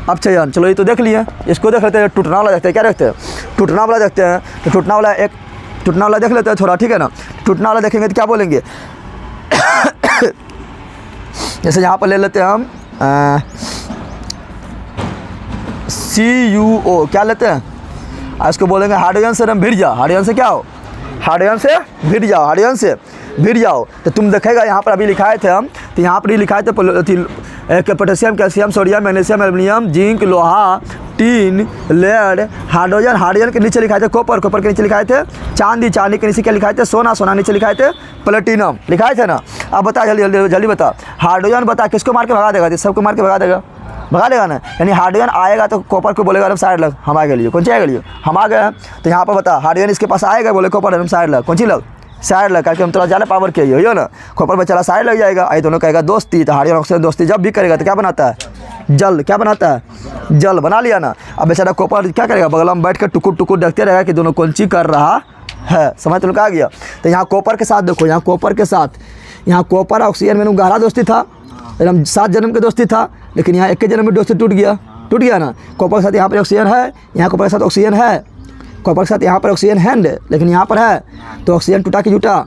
अपचयन। चलो ये तो देख लिए। इसको देख लेते हैं, टूटना वाला देखते हैं। क्या देखते हैं? टूटना वाला देखते हैं। तो टूटना वाला देख लेते हैं थोड़ा, ठीक है ना। टूटना वाला देखेंगे तो क्या बोलेंगे? जैसे यहाँ पर ले लेते हैं हम CuO। क्या लेते हैं? इसको बोलेंगे हाइड्रोजन से भिड़ जाओ। हाइड्रोजन से क्या हो? हाइड्रोजन से भिड़ जाओ। हाइड्रोजन से भिड़ जाओ। तो तुम देखेगा यहाँ पर अभी लिखाए थे हम, तो यहाँ पर ही लिखाए थे potassium, calcium, sodium, magnesium, aluminium, zinc, लोहा, टीन, लेड, हाइड्रोजन। हाइड्रोजन के नीचे लिखाए थे कॉपर, कॉपर के नीचे लिखाए थे चांदी, चांदी के नीचे क्या लिखाए थे? सोना, सोना नीचे लिखाए थे प्लेटिनम, लिखाए थे ना। अब बता जल्दी जल्दी जल्दी बता। हाइड्रोजन बता किसको मार के भगा देगा? सबको मार के भगा देगा, भगा देगा ना। यानी हाइड्रोजन आएगा तो कॉपर को बोलेगा हम साइड लग, हम आगे लिए। कौन सी आगे लिए? हम आ गए। तो यहाँ पर बता हाइड्रोजन इसके पास आएगा, बोले कॉपर हम साइड लग। कौन सी लग? साइड लग, करके हम थोड़ा ज़्यादा पावर के हो ना। कॉपर बेचारा साइड लग जाएगा। आई दोनों कहेगा दोस्ती। तो हाइड्रोजन ऑक्सीजन दोस्ती जब भी करेगा तो क्या बनाता है? जल। क्या बनाता है? जल बना लिया ना। अब बेचारा कॉपर क्या करेगा? बगल में बैठ कर टुकुर टुकुर देखते रहेगा कि दोनों कौन सी कर रहा है। समझ तुम आ गया। तो यहाँ कॉपर के साथ देखो, यहाँ कॉपर के साथ यहाँ कॉपर ऑक्सीजन में गहरा दोस्ती था, एकदम 7 जन्म के दोस्ती था, लेकिन यहाँ 1 के जन्म में दोस्ती टूट गया ना। कॉपर के साथ यहाँ पर ऑक्सीजन है, यहाँ कॉपर के साथ ऑक्सीजन है, कॉपर के साथ यहाँ पर ऑक्सीजन है लेकिन यहाँ पर है, तो ऑक्सीजन टूटा कि जुटा?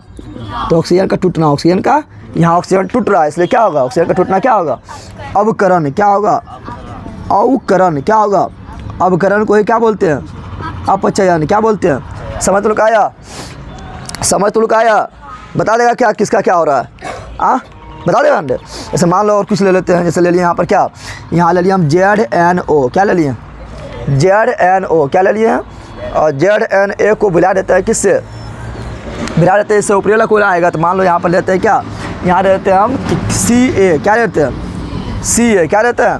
तो ऑक्सीजन का टूटना, ऑक्सीजन का यहाँ ऑक्सीजन टूट रहा है, इसलिए क्या होगा? ऑक्सीजन का टूटना क्या होगा? अवकरण। क्या होगा? अवकरण। क्या होगा? अवकरण को ही क्या बोलते हैं? अपचयन। क्या बोलते हैं? समझ तो आया? समझ तो आया? बता देगा क्या किसका क्या हो रहा है? बता देगा अंडे। जैसे मान लो और कुछ ले लेते हैं, जैसे ले लिए यहाँ पर क्या, यहाँ ले लिया हम ZNO। क्या ले लिए? ZNO। क्या ले लिए हैं? और ZNA को मिला देते हैं किससे? मिला देते हैं इससे ऊपरी वाला कोयला आएगा, तो मान लो यहाँ पर लेते हैं क्या, यहाँ लेते हैं हम CA। क्या लेते हैं? CA। क्या लेते हैं?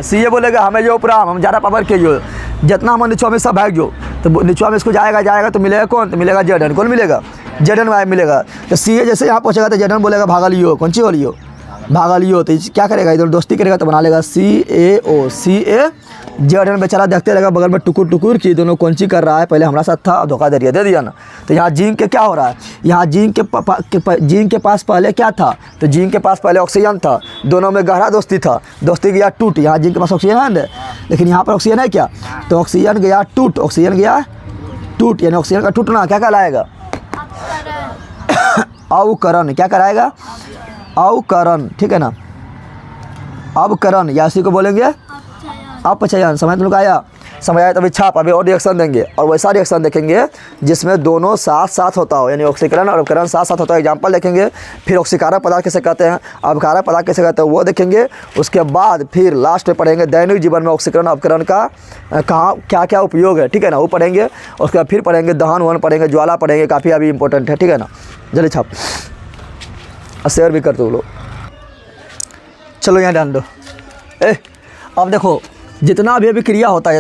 CA बोलेगा हमें जो ऊपरा हम ज़्यादा पावर के जो जितना हम निचवा में सब भाग जो, तो निचवा में इसको जाएगा तो मिलेगा कौन? तो मिलेगा ZN। कौन मिलेगा? ZN मिलेगा। तो CA जैसे यहाँ पहुँचेगा तो ZN बोलेगा भागा लियो। कौन सी हो लियो? भागा लियो। तो क्या करेगा? इधर दोस्ती करेगा तो बना लेगा CAO। CA ZN बेचारा देखते रहेगा बगल में टुकुर टुकुर कि दोनों कौन सी कर रहा है, पहले हमारा साथ था धोखा दे दिया ना। तो यहाँ जिंक के क्या हो रहा है? यहाँ जिंक के पास पहले क्या था? तो जिंक के पास पहले ऑक्सीजन था, दोनों में गहरा दोस्ती था, दोस्ती गया टूट। यहाँ जिंक के पास ऑक्सीजन है लेकिन यहाँ पर ऑक्सीजन है क्या? तो ऑक्सीजन गया टूट, ऑक्सीजन गया टूट, यानी ऑक्सीजन का टूटना क्या कहलाएगा? अवकरण। क्या कराएगा? अवकरण। ठीक है ना? अवकरण या इसी को बोलेंगे अपचयन। समझ लोग आया? समझ आया? तभी छाप अभी और रिएक्शन देंगे और वैसा रिएक्शन देखेंगे जिसमें दोनों साथ साथ होता हो, यानी ऑक्सीकरण और अवकरण साथ साथ होता है। एग्जाम्पल देखेंगे, फिर ऑक्सीकारक पदार्थ कैसे कहते हैं, अवकारक पदार्थ कैसे कहते हैं वो देखेंगे। उसके बाद फिर लास्ट में पढ़ेंगे दैनिक जीवन में ऑक्सीकरण अवकरण का कहाँ क्या क्या उपयोग है। ठीक है ना? वो पढ़ेंगे। उसके बाद फिर पढ़ेंगे दहन वहन पढ़ेंगे, ज्वाला पढ़ेंगे, काफ़ी अभी इंपॉर्टेंट है। ठीक है ना? जल्दी छाप शेयर भी कर दो लोग। चलो यहाँ ध्यान दो। अब देखो, जितना भी अभिक्रिया होता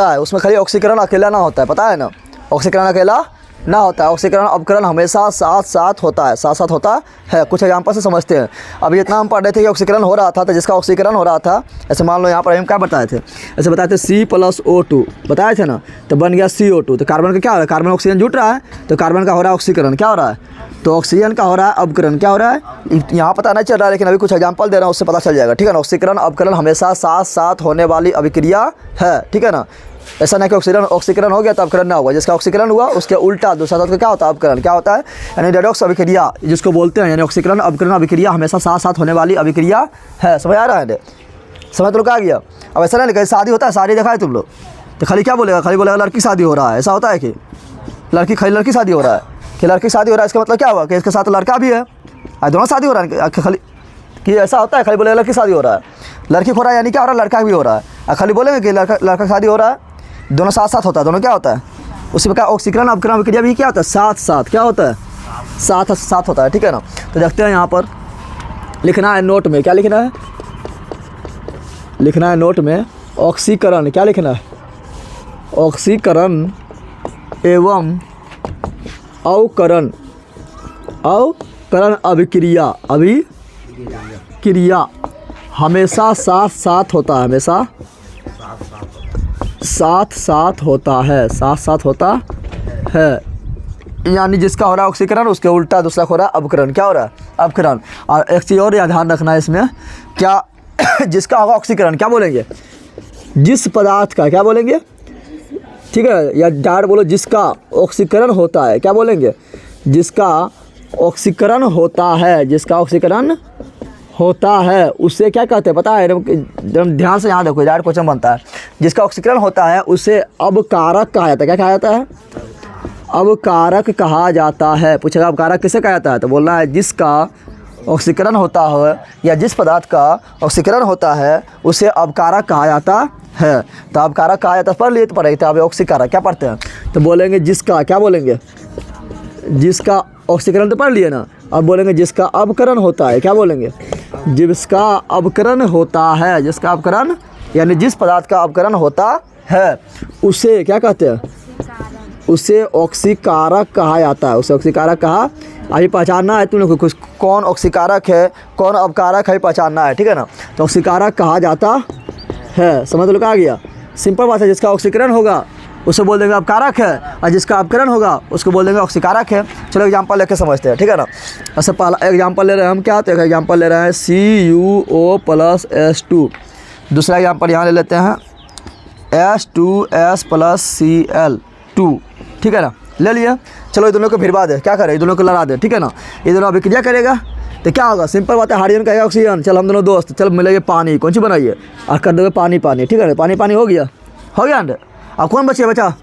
है उसमें खाली ऑक्सीकरण अकेला ना होता है, पता है ना? ऑक्सीकरण अकेला ना होता है, ऑक्सीकरण अवकरण हमेशा साथ साथ होता है। कुछ एग्जाम्पल से समझते हैं। अभी जितना हम पढ़ रहे थे कि ऑक्सीकरण हो रहा था, तो जिसका ऑक्सीकरण हो रहा था, ऐसे मान लो यहाँ पर हम क्या बताए थे, ऐसे बताए थे C+O2 बताए थे ना, तो बन गया CO2। तो कार्बन का क्या हो रहा है? कार्बन ऑक्सीजन जुट रहा है, तो कार्बन का हो रहा है ऑक्सीकरण। क्या हो रहा है? तो ऑक्सीजन का हो रहा है अवकरण। क्या हो रहा है? यहाँ पता नहीं चल रहा है, लेकिन अभी कुछ एग्जाम्पल दे रहा हूँ, उससे पता चल जाएगा। ठीक है ना? ऑक्सीकरण अवकरण हमेशा साथ साथ होने वाली अभिक्रिया है। ठीक है ना? ऐसा नहीं कि ऑक्सीकरण हो गया तो अवकरण ना होगा। जिसका ऑक्सीकरण हुआ उसके उल्टा दूसरा तत्व क्या होता है? अवकरण। क्या होता है? यानी रेडॉक्स अभिक्रिया जिसको बोलते हैं, यानी ऑक्सीकरण अवकरण अभिक्रिया हमेशा साथ साथ होने वाली अभिक्रिया है। समझ आ रहा है? समझ तो लोग आ गया। अब ऐसा नहीं, कहीं शादी होता है, शादी देखा है तुम लोग, तो खाली क्या बोलेगा? खाली बोलेगा लड़की शादी हो रहा है। ऐसा होता है कि लड़की शादी हो रहा है, कि लड़की शादी हो रहा है, इसका मतलब क्या हुआ? कि इसके साथ लड़का भी है, दोनों शादी हो रहा है। खाली कि ऐसा होता है? खाली बोलेगा लड़की शादी हो रहा है, लड़की हो रहा है, यानी क्या हो रहा है? लड़का भी हो रहा है। खाली बोलेंगे कि लड़का शादी हो रहा है, दोनों साथ साथ होता है। दोनों क्या होता है? उसी प्रकार ऑक्सीकरण अवकरण अभिक्रिया भी क्या होता है? साथ साथ। क्या होता है? साथ साथ होता है। ठीक है ना? तो देखते हैं यहाँ पर लिखना है नोट में। क्या लिखना है? लिखना है नोट में ऑक्सीकरण। क्या लिखना है? ऑक्सीकरण एवं अवकरण अभिक्रिया हमेशा साथ साथ होता है। हमेशा साथ साथ होता है। यानी जिसका हो रहा है ऑक्सीकरण उसके उल्टा दूसरा हो रहा है अवकरण। क्या हो रहा है? अवकरण। और एक चीज़ और ध्यान रखना है इसमें, क्या जिसका होगा ऑक्सीकरण क्या बोलेंगे? जिस पदार्थ का। क्या बोलेंगे? ठीक है, या डायरेक्ट बोलो जिसका ऑक्सीकरण होता है। क्या बोलेंगे? जिसका ऑक्सीकरण होता है उसे क्या कहते हैं पता है? एकदम ध्यान से यहाँ देखो, डायरेक्ट क्वेश्चन बनता है। जिसका ऑक्सीकरण होता है उसे अवकारक कहा जाता है। क्या कहा जाता है? अवकारक कहा जाता है। पूछेगा अवकारक किसे कहा जाता है? तो बोलना है जिसका ऑक्सीकरण होता है या जिस पदार्थ का ऑक्सीकरण होता है उसे अवकारक कहा जाता है। तो अवकारक कहा जाता है, पढ़ लिए तो पढ़े थे। अब ऑक्सीकारक क्या पढ़ते हैं? तो बोलेंगे जिसका। क्या बोलेंगे? जिसका ऑक्सीकरण तो पढ़ लिए ना, अब बोलेंगे जिसका अवकरण होता है। क्या बोलेंगे? जिसका अवकरण होता है। जिसका अवकरण यानी जिस पदार्थ का अवकरण होता है उसे क्या कहते हैं? उसे ऑक्सीकारक कहा जाता है। उसे ऑक्सीकारक कहा। अभी पहचानना है तुम लोग कुछ, कौन ऑक्सीकारक है कौन अवकारक है, पहचानना है। ठीक है ना? तो ऑक्सीकारक कहा जाता है। समझ लोग आ गया? सिंपल बात है। जिसका ऑक्सीकरण होगा उसे बोल देंगे अपकारक है, और जिसका अपकरण होगा उसको बोल देंगे ऑक्सीकारक है। चलो एग्जांपल लेके समझते हैं, ठीक है ना। ऐसे पहला एग्जांपल ले रहे हैं हम, क्या तो एग्जांपल ले रहे हैं CuO+S2। दूसरा एग्जांपल यहाँ ले लेते हैं H2S+Cl2, ठीक है ना, ले लिए। चलो ये दोनों को भिड़वा दे, क्या करें, ये दोनों को लड़ा दे, ठीक है ना। ये दोनों अभिक्रिया करेगा तो क्या होगा, सिंपल बात है, हाइड्रोजन कहेगा ऑक्सीजन, चल हम दोनों दोस्त, चल मिलेंगे पानी, कौन सी बनाइए और कर दोगे पानी पानी, ठीक है ना। पानी पानी हो गया ना। अब कौन बचिए, बचा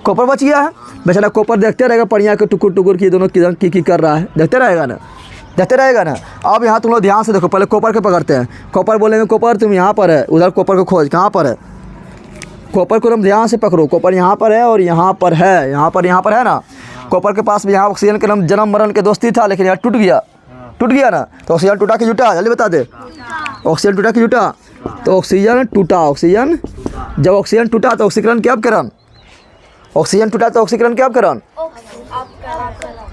कॉपर बच गया है। बेचारा कॉपर देखते रहेगा पनिया के टुकुर टुकुर की दोनों की कर रहा है, देखते रहेगा ना, देखते रहेगा ना। अब यहाँ तुम लोग ध्यान से देखो, पहले कॉपर के पकड़ते हैं। कॉपर बोलेंगे कॉपर तुम यहाँ पर है, उधर कॉपर को खोज, कहाँ पर है कॉपर को, तुम ध्यान से पकड़ो। कॉपर यहाँ पर है और यहाँ पर है, यहाँ पर है ना। कॉपर के पास भी यहाँ ऑक्सीजन के नाम जन्म मरण के दोस्ती था, लेकिन यहाँ टूट गया ना। तो ऑक्सीजन टूटा कि जुटा, जल्दी बता दे। ऑक्सीजन टूटा कि जुटा, तो ऑक्सीजन टूटा। ऑक्सीजन जब ऑक्सीजन टूटा तो ऑक्सीकरण क्या अपकरण, ऑक्सीजन टूटा तो ऑक्सीकरण क्या अपकरण,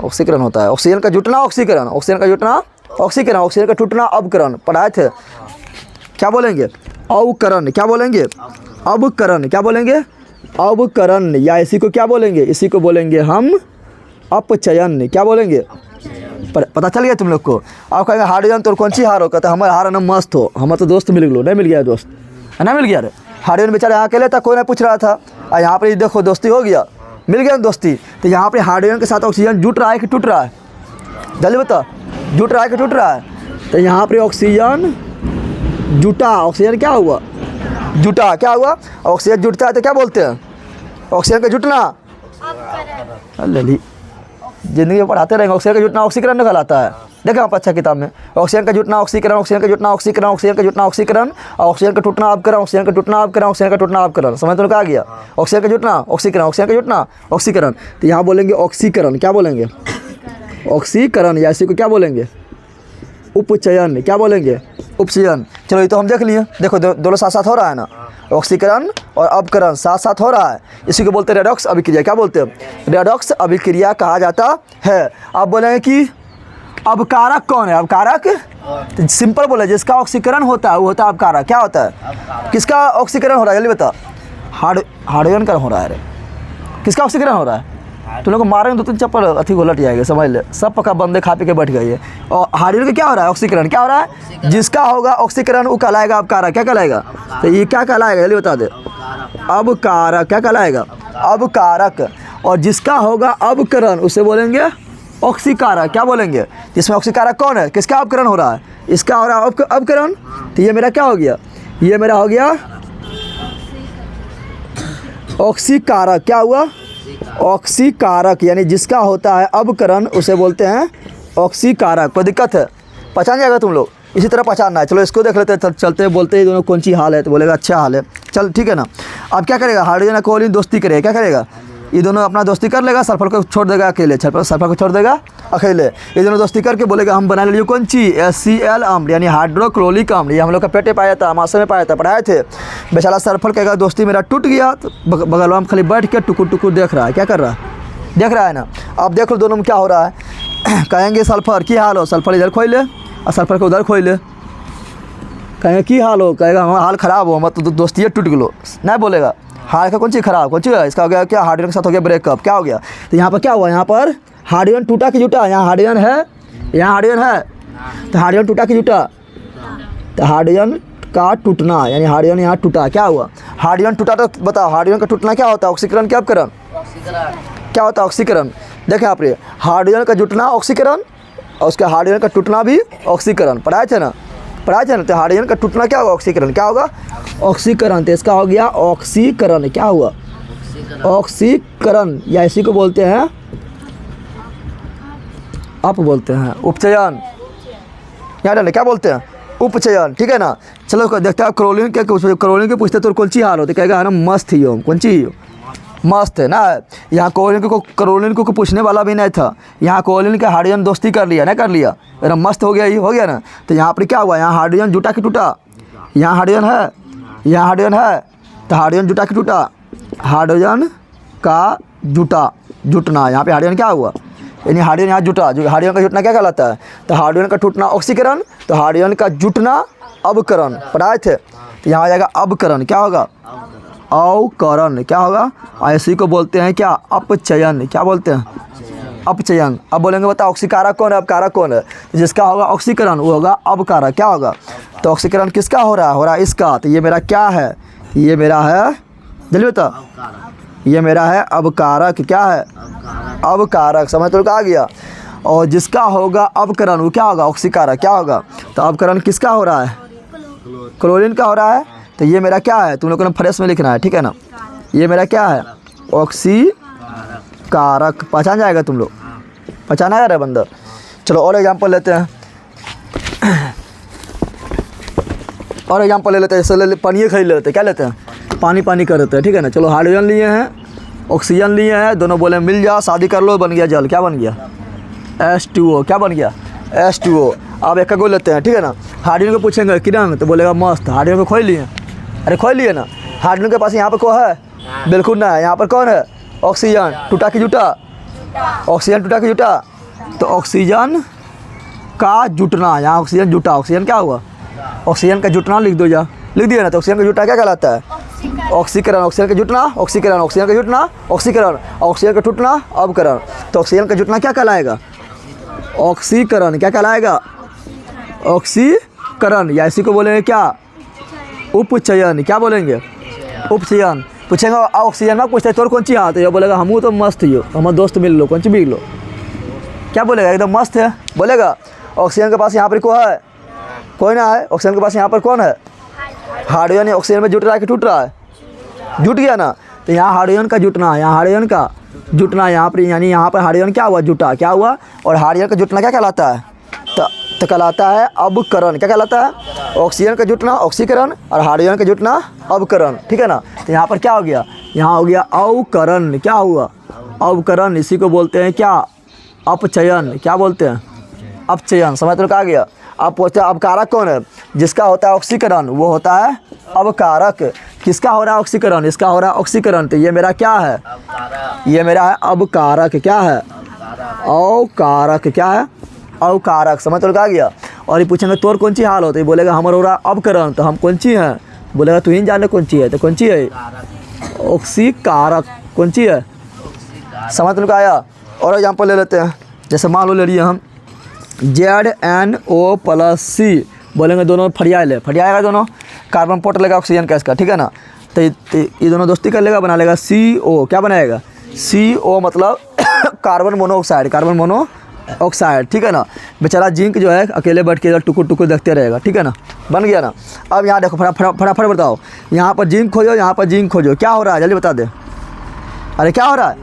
ऑक्सीकरण होता है। ऑक्सीजन का जुटना ऑक्सीकरण, ऑक्सीजन का जुटना ऑक्सीकरण, ऑक्सीजन का टूटना अपकरण। पढ़ाए थे, क्या बोलेंगे, अवकरण। क्या बोलेंगे, अवकरण। क्या बोलेंगे, अवकरण। या इसी को क्या बोलेंगे, इसी को बोलेंगे हम अपचयन। क्या बोलेंगे, पता चल गया तुम लोग को। आप कहेंगे हाइड्रोजन तो कौन सी हार हो, कहते हमारे हार ना मस्त हो, हमारा तो दोस्त मिल गया, नहीं मिल गया दोस्त, नहीं मिल गया रे। हाइड्रोजन बेचारा यहाँ अकेले था, कोई नहीं पूछ रहा था, और यहाँ पर देखो दोस्ती हो गया, मिल गया दोस्ती। तो यहाँ पर हाइड्रोजन के साथ ऑक्सीजन जुट रहा है कि टूट रहा है, जल्दी बता, जुट रहा है कि टूट रहा है। तो यहाँ पर ऑक्सीजन जुटा, ऑक्सीजन क्या हुआ, जुटा। क्या हुआ, ऑक्सीजन जुटता है तो क्या बोलते हैं, ऑक्सीजन का जुटना। अल्ले जिंदगी में पढ़ाते रहेंगे, ऑक्सीजन का जुटना ऑक्सीकरण कहलाता है। देखा आप अच्छा किताब में, ऑक्सीजन का जुटना ऑक्सीकरण, ऑक्सीजन का जुटना ऑक्सीकरण, ऑक्सीजन का जुटना ऑक्सीकरण, ऑक्सीजन का टूटना अपकरण, ऑक्सीजन का टूटना अपकरण, ऑक्सीजन का टूटना अपकरण। समझ तो आ गया, ऑक्सीजन का जुटना ऑक्सीकरण, ऑक्सीजन का जुटना ऑक्सीकरण। तो यहाँ बोलेंगे ऑक्सीकरण। क्या बोलेंगे, ऑक्सीकरण। या इसी को क्या बोलेंगे, उपचयन। क्या बोलेंगे, उपचयन। चलो ये तो हम देख लिए, देखो दोनों साथ साथ हो रहा है ना, ऑक्सीकरण और अपकरण साथ साथ हो रहा है। इसी को बोलते हैं रेडॉक्स अभिक्रिया। क्या बोलते हैं, रेडॉक्स अभिक्रिया कहा जाता है। आप बोलेंगे कि अपकारक कौन है, अपकारक तो सिंपल बोले, जिसका ऑक्सीकरण होता है वो होता है अपकारक। क्या होता है, किसका ऑक्सीकरण हो रहा है, जल्दी बता। हाइड्रोजन का हो रहा है रे, किसका ऑक्सीकरण हो रहा है। तुम लोग को मारेंगे तो तुम चप्पल अथी घोलट जाएगा, समझ ले, सब पका बंदे खा पी के बैठ गए। और हाइड्रोजन का क्या हो रहा है, ऑक्सीकरण। क्या हो रहा है, जिसका होगा ऑक्सीकरण वो कहलाएगा अपकारक। क्या कहलाएगा, तो ये क्या कहलाएगा, जल्दी बता दे, अपकारक। क्या कहलाएगा, अपकारक। और जिसका होगा अपकरण उसे बोलेंगे ऑक्सीकारक। क्या बोलेंगे, जिसमें ऑक्सीकारक कौन है, किसका अपकरण हो रहा है, इसका हो रहा है अपकरण। तो ये मेरा क्या हो गया, ये मेरा हो गया ऑक्सीकारक। क्या हुआ, ऑक्सीकारक, यानी जिसका होता है अपकरण उसे बोलते हैं ऑक्सीकारक। कोई दिक्कत है, पहचान जाएगा तुम लोग, इसी तरह पहचानना है। चलो इसको देख लेते हैं, चलते बोलते हैं दोनों कौन सी हाल है, तो बोलेगा अच्छा हाल है। चल ठीक है ना। अब क्या करेगा, हाइड्रोजन और क्लोरीन दोस्ती करेगा। क्या करेगा, ये दोनों अपना दोस्ती कर लेगा, सल्फर को छोड़ देगा अकेले, सल्फर को छोड़ देगा अकेले। ये दोनों दोस्ती करके बोलेगा हम बना लिए कौन सी, HCl अम्ल, यानी हाइड्रोक्लोरिक अम्ल। ये हम लोग का पेटे पाया था, मासे में पाया था, पढ़ाए थे। बेचारा सल्फर कहेगा दोस्ती मेरा टूट गया, तो बगल में खाली बैठ के टुकुर टुकुर देख रहा है। क्या कर रहा है, देख रहा है ना। अब देख लो दोनों में क्या हो रहा है। कहेंगे सल्फर की हाल हो, सल्फर इधर खोई ले और सल्फर को उधर खोई ले। कहेंगे की हाल हो, कहेगा हमारा हाल ख़राब हो, मत तो दोस्ती टूट गलो, नहीं बोलेगा। हाल का कौन चीज़ खराब, कौन चीज़ है, इसका हो गया क्या, हाइड्रोजन के साथ हो गया ब्रेकअप। क्या हो गया, तो यहाँ पर क्या हुआ, यहाँ पर हाइड्रोजन टूटा कि जुटा, यहाँ हाइड्रोजन है, यहाँ हाइड्रोजन है, तो हाइड्रोजन टूटा कि जुटा, तो हाइड्रोजन का टूटना, यानी हाइड्रोजन यहाँ टूटा। क्या हुआ, हाइड्रोजन टूटा, तो बताओ हाइड्रोजन का टूटना क्या होता है, ऑक्सीकरण क्या अपकरण, क्या होता है ऑक्सीकरण। देखें आप ये हाइड्रोजन का जुटना ऑक्सीकरण और उसका हाइड्रोजन का टूटना भी ऑक्सीकरण। पढ़ाए थे ना, पढ़ाए थे ना। तो हाइड्रोजन का टूटना क्या होगा, ऑक्सीकरण। क्या होगा, ऑक्सीकरण। तो इसका हो गया ऑक्सीकरण। क्या हुआ, ऑक्सीकरण। या इसी को बोलते हैं अप बोलते हैं उपचयन। याद है क्या बोलते हैं, उपचयन। ठीक है ना। चलो देखते हैं क्लोरीन के पूछते तो कौन सी हाल होती, कहेगा है ना मस्त ही हो, कौन सी मस्त है ना। यहाँ क्लोरीन को पूछने वाला भी नहीं था, यहाँ क्लोरीन के हाइड्रोजन दोस्ती कर लिया, नहीं कर लिया, एकदम मस्त हो गया, ये हो गया ना। तो यहाँ पर क्या हुआ, यहाँ हाइड्रोजन जुटा कि टूटा, यहाँ हाइड्रोजन है, यहाँ हाइड्रोजन है, तो हाइड्रोजन जुटा कि टूटा, हाइड्रोजन का जुटना। यहाँ पे हाइड्रोजन क्या हुआ, यानी हाइड्रोजन यहाँ जुटा, हाइड्रोजन का जुटना क्या कहलाता है, तो हाइड्रोजन का टूटना ऑक्सीकरण, तो हाइड्रोजन का जुटना अवकरण। पढ़ाए थे, तो यहाँ आ जाएगा अवकरण। क्या होगा, अवकरण क्या होगा, इसी को बोलते हैं क्या, अपचयन। क्या बोलते हैं, अपचयन। अब बोलेंगे बता ऑक्सीकारक कौन है, अपकारक कौन है, जिसका होगा ऑक्सीकरण वो होगा अवकारक। क्या होगा, तो ऑक्सीकरण किसका हो रहा है इसका, तो ये मेरा क्या है, ये मेरा है, जल्दी बता, ये मेरा है अवकारक। क्या है, अवकारक। समझ तो आ गया। और जिसका होगा अवकरण वो क्या होगा, ऑक्सीकारक। क्या होगा, तो अवकरण किसका हो रहा है, क्लोरीन का हो रहा है। तो ये मेरा क्या है, तुम लोगों ने फ्रेश में लिखना है, ठीक है ना। ये मेरा क्या है, ऑक्सीकारक। पहचान जाएगा तुम लोग, पहचाना है रे बंदर। चलो और एग्जांपल लेते हैं, और एग्जांपल ले लेते हैं। जैसे पानी खरीद लेते हैं, क्या लेते हैं, पानी कर लेते हैं, ठीक है ना। चलो हाइड्रोजन लिए हैं, ऑक्सीजन लिए हैं, दोनों बोले मिल जा, शादी कर लो, बन गया जल। क्या बन गया, H2O। क्या बन गया, H2O। अब एक को लेते हैं, ठीक है ना। हाइड्रोजन को पूछेंगे किरण, तो बोलेगा मस्त। हाइड्रोजन को खोल लिए, अरे खोल लिए ना। हाइड्रोजन के पास यहाँ पर कौन है, बिल्कुल ना है। यहाँ पर कौन है, ऑक्सीजन। टूटा कि जुटा, ऑक्सीजन टूटा कि जुटा, तो ऑक्सीजन का जुटना, यहाँ ऑक्सीजन जुटा, ऑक्सीजन क्या हुआ, ऑक्सीजन का जुटना लिख दो जा, लिख दिया ना। तो ऑक्सीजन का जुटना क्या कहलाता है, ऑक्सीकरण। ऑक्सीजन का जुटना ऑक्सीकरण, ऑक्सीजन का जुटना ऑक्सीकरण, ऑक्सीजन का टूटना अवकरण। तो ऑक्सीजन का जुटना क्या कहलाएगा, ऑक्सीकरण। क्या कहलाएगा, ऑक्सीकरण। या इसी को बोलेंगे क्या, उपचयन। क्या बोलेंगे, उपचयन। पूछेंगे ऑक्सीजन में, पूछते तोर कौन ची हाथ है, ये बोलेगा हमू तो मस्त हो, हमारे दोस्त मिल लो, कौन ची बिक लो। क्या बोलेगा, एकदम मस्त है बोलेगा। ऑक्सीजन के पास यहाँ पर कौन है, कोई ना है। ऑक्सीजन के पास यहाँ पर कौन है, हाइड्रोजन। ऑक्सीजन में जुट रहा है कि टूट रहा है, जुट गया ना। तो यहाँ हाइड्रोजन का जुटना, यहाँ हाइड्रोजन का जुटना, यहाँ पर यानी यहाँ पर हाइड्रोजन क्या हुआ, जुटा। क्या हुआ, और हाइड्रोजन का जुटना क्या कहलाता है, तो कहलाता है अवकरण। क्या कहलाता है, ऑक्सीजन का जुटना ऑक्सीकरण, और हाइड्रोजन का जुटना अवकरण, ठीक है ना। तो यहाँ पर क्या हो गया, यहाँ हो गया अवकरण। क्या हुआ, अवकरण। इसी को बोलते हैं क्या, अपचयन। क्या बोलते हैं, अपचयन। समझ तो आ गया। आप पूछते हैं अवकारक कौन है, जिसका होता है ऑक्सीकरण वो होता है अवकारक। किसका हो रहा है ऑक्सीकरण, इसका हो रहा है ऑक्सीकरण। तो ये मेरा क्या है, ये मेरा है अवकारक। क्या है, अवकारक। क्या है, अवकारक। समझ तो आ गया। और ये पूछेंगे तोर कौन सी हाल होता है, बोलेगा हमारा हो रहा है अवकरण। तो हम कौन सी हैं, बोलेगा तू ही जाने कौन सी है, तो कौन सी है, ऑक्सीकारक। कौन सी है, समझ तो आया। और एग्जाम्पल ले लेते हैं, जैसे मान लो ले लिए हम ZNO+C, बोलेंगे दोनों फरिया ले, फरियाएगा दोनों, कार्बन पोट लेगा ऑक्सीजन का इसका, ठीक है ना। तो ये दोनों दोस्ती कर लेगा, बना लेगा CO। क्या बनाएगा, CO मतलब कार्बन मोनोऑक्साइड, कार्बन मोनोऑक्साइड, ठीक है ना। बेचारा जिंक जो है अकेले बैठ के टुकुर टुकुर देखते रहेगा, ठीक है ना। बन गया ना। अब यहाँ देखो फटाफट बताओ, यहाँ पर जिंक खोजो, यहाँ पर जिंक खोजो, क्या हो रहा है जल्दी बता दे। अरे क्या हो रहा है,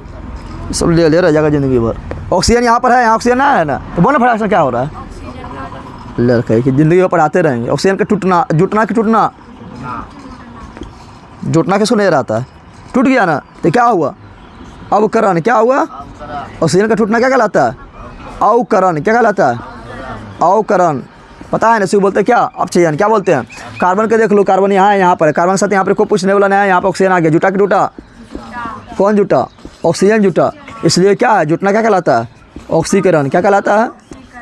सब ले रह जाएगा ज़िंदगी भर। ऑक्सीजन यहाँ पर है, यहाँ ऑक्सीजन है ना, तो बोलो फटाफट क्या हो रहा है, लड़के कि ज़िंदगी में पढ़ाते रहेंगे। ऑक्सीजन का टूटना, जुटना कि टूटना, जुटना किसको नहीं रहता है, टूट गया ना। तो क्या हुआ, अवकरण। क्या हुआ, ऑक्सीजन का टूटना क्या कहलाता है, अवकरण। क्या कहलाता है, अवकरण। पता है ना, इसी बोलते हैं क्या, अपचयन। क्या बोलते हैं, कार्बन के देख लो, कार्बन यहाँ है, यहाँ पर कार्बन के साथ यहाँ पर कोई पूछने वाला नहीं है, यहाँ पर ऑक्सीजन आ गया, जुटा कि टूटा, कौन जुटा, ऑक्सीजन जुटा। इसलिए क्या है, जुटना क्या कहलाता है, ऑक्सीकरण। क्या कहलाता है,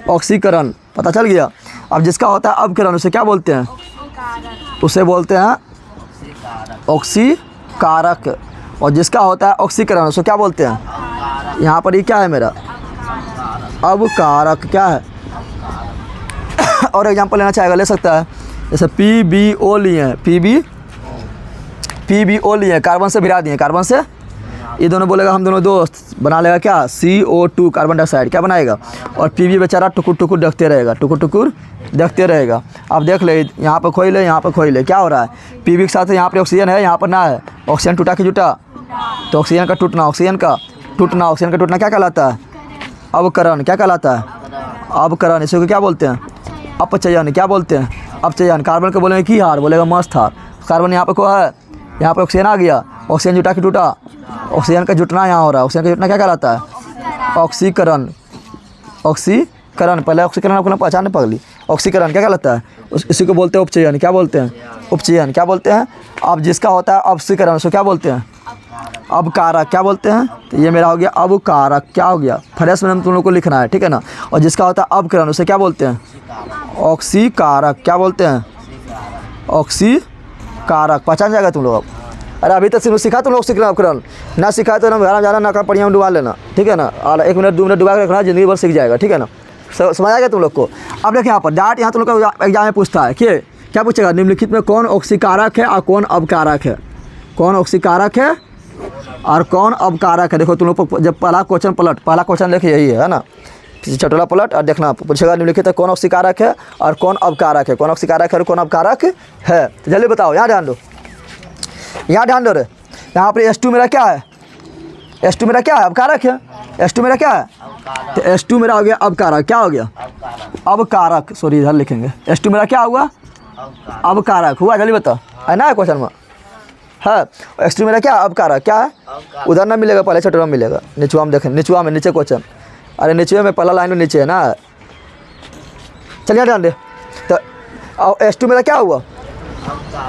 ऑक्सीकरण। पता चल गया। अब जिसका होता है अवकरण उसे क्या बोलते हैं, उसे बोलते हैं ऑक्सीकारक। और जिसका होता है ऑक्सीकरण उसे क्या बोलते हैं, यहाँ पर ये क्या है मेरा, अवकारक। क्या है, और एग्जांपल लेना चाहेगा ले सकता है, जैसे PbO लिए हैं, PbO लिए हैं, कार्बन से भिड़ा दिए, कार्बन से, ये दोनों बोलेगा हम दोनों दोस्त, बना लेगा क्या, CO2 कार्बन डाइऑक्साइड। क्या बनाएगा, और Pb बेचारा टुकुर टुकुर देखते रहेगा, टुकुर टुकुर देखते रहेगा। अब देख ले, यहाँ पर खोई ले, यहाँ पर खोई ले, क्या हो रहा है, Pb के साथ यहाँ पर ऑक्सीजन है, यहाँ पर ना है, ऑक्सीजन टूटा कि जुटा, तो ऑक्सीजन का टूटना, ऑक्सीजन का टूटना, ऑक्सीजन का टूटना क्या कहलाता है, अवकरण। क्या कहलाता है, अवकरण। इसी को क्या बोलते हैं, अपचयन। क्या बोलते हैं, अपचयन। कार्बन को बोलेंगे की हार, बोलेगा मस्त हार। कार्बन यहाँ पर को है, यहाँ पर ऑक्सीजन आ गया, ऑक्सीजन जुटा कि टूटा, ऑक्सीजन का जुटना यहाँ हो रहा है, ऑक्सीजन का जुटना क्या कहलाता है, ऑक्सीकरण। ऑक्सीकरण, पहले ऑक्सीकरण आपको पहचान पगली, ऑक्सीकरण क्या कहलाता है, इसी को बोलते हैं उपचयन। क्या बोलते हैं, उपचयन। क्या बोलते हैं। अब जिसका होता है ऑक्सीकरण उसको क्या बोलते हैं, अवकारक। क्या बोलते हैं, तो ये मेरा हो गया अवकारक। क्या हो गया, फ्रेश में तुम लोग को लिखना है, ठीक है ना। और जिसका होता है अवकरण उसे क्या बोलते हैं, ऑक्सीकारक। क्या बोलते हैं, ऑक्सीकारक। पहचान जाएगा तुम लोग। अब अरे अभी तक सिर्फ सिखा तुम लोग ऑक्सीकरण अवकरण, ना सिखाए तो ना घर जाना ना पढ़िया में डुबा लेना, ठीक है ना। और 1 मिनट 2 मिनट डुबा के रखना, ज़िंदगी भर सीख जाएगा, ठीक है ना। समझ आ गया तुम लोग को। अब देखिए यहाँ पर डाट, यहाँ तुम लोग का एग्जाम में पूछता है कि क्या पूछेगा, निम्नलिखित में कौन ऑक्सीकारक है और कौन अवकारक है, कौन ऑक्सीकारक है और कौन अवकारक है। देखो तुम लोग को जब पहला क्वेश्चन देखिए यही है ना, चटोला पलट और देखना पूछेगा निम्नलिखित कौन ऑक्सीकारक है और कौन अवकारक है, कौन ऑक्सीकारक है और कौन अवकारक है। तो जल्दी बताओ, यहाँ ध्यान दो, यहाँ ध्यान दो रे। यहाँ पर H2 मेरा क्या है, H2 मेरा क्या है, अवकारक है। H2 मेरा क्या है, तो H2 मेरा हो गया अवकारक, क्या हो गया अवकारक, सॉरी इधर लिखेंगे। H2 मेरा क्या हुआ, अवकारक हुआ। जल्दी बताओ, है ना क्वेश्चन में है। H2 मेरा क्या अवकारक, क्या है, उधर ना मिलेगा, पहले चटोरा में मिलेगा। निचुआ में देखें, निचुआ में नीचे क्वेश्चन, अरे नीचे में पहला लाइन में नीचे है ना। चलिए ध्यान दे, तो H2 मेरा क्या हुआ,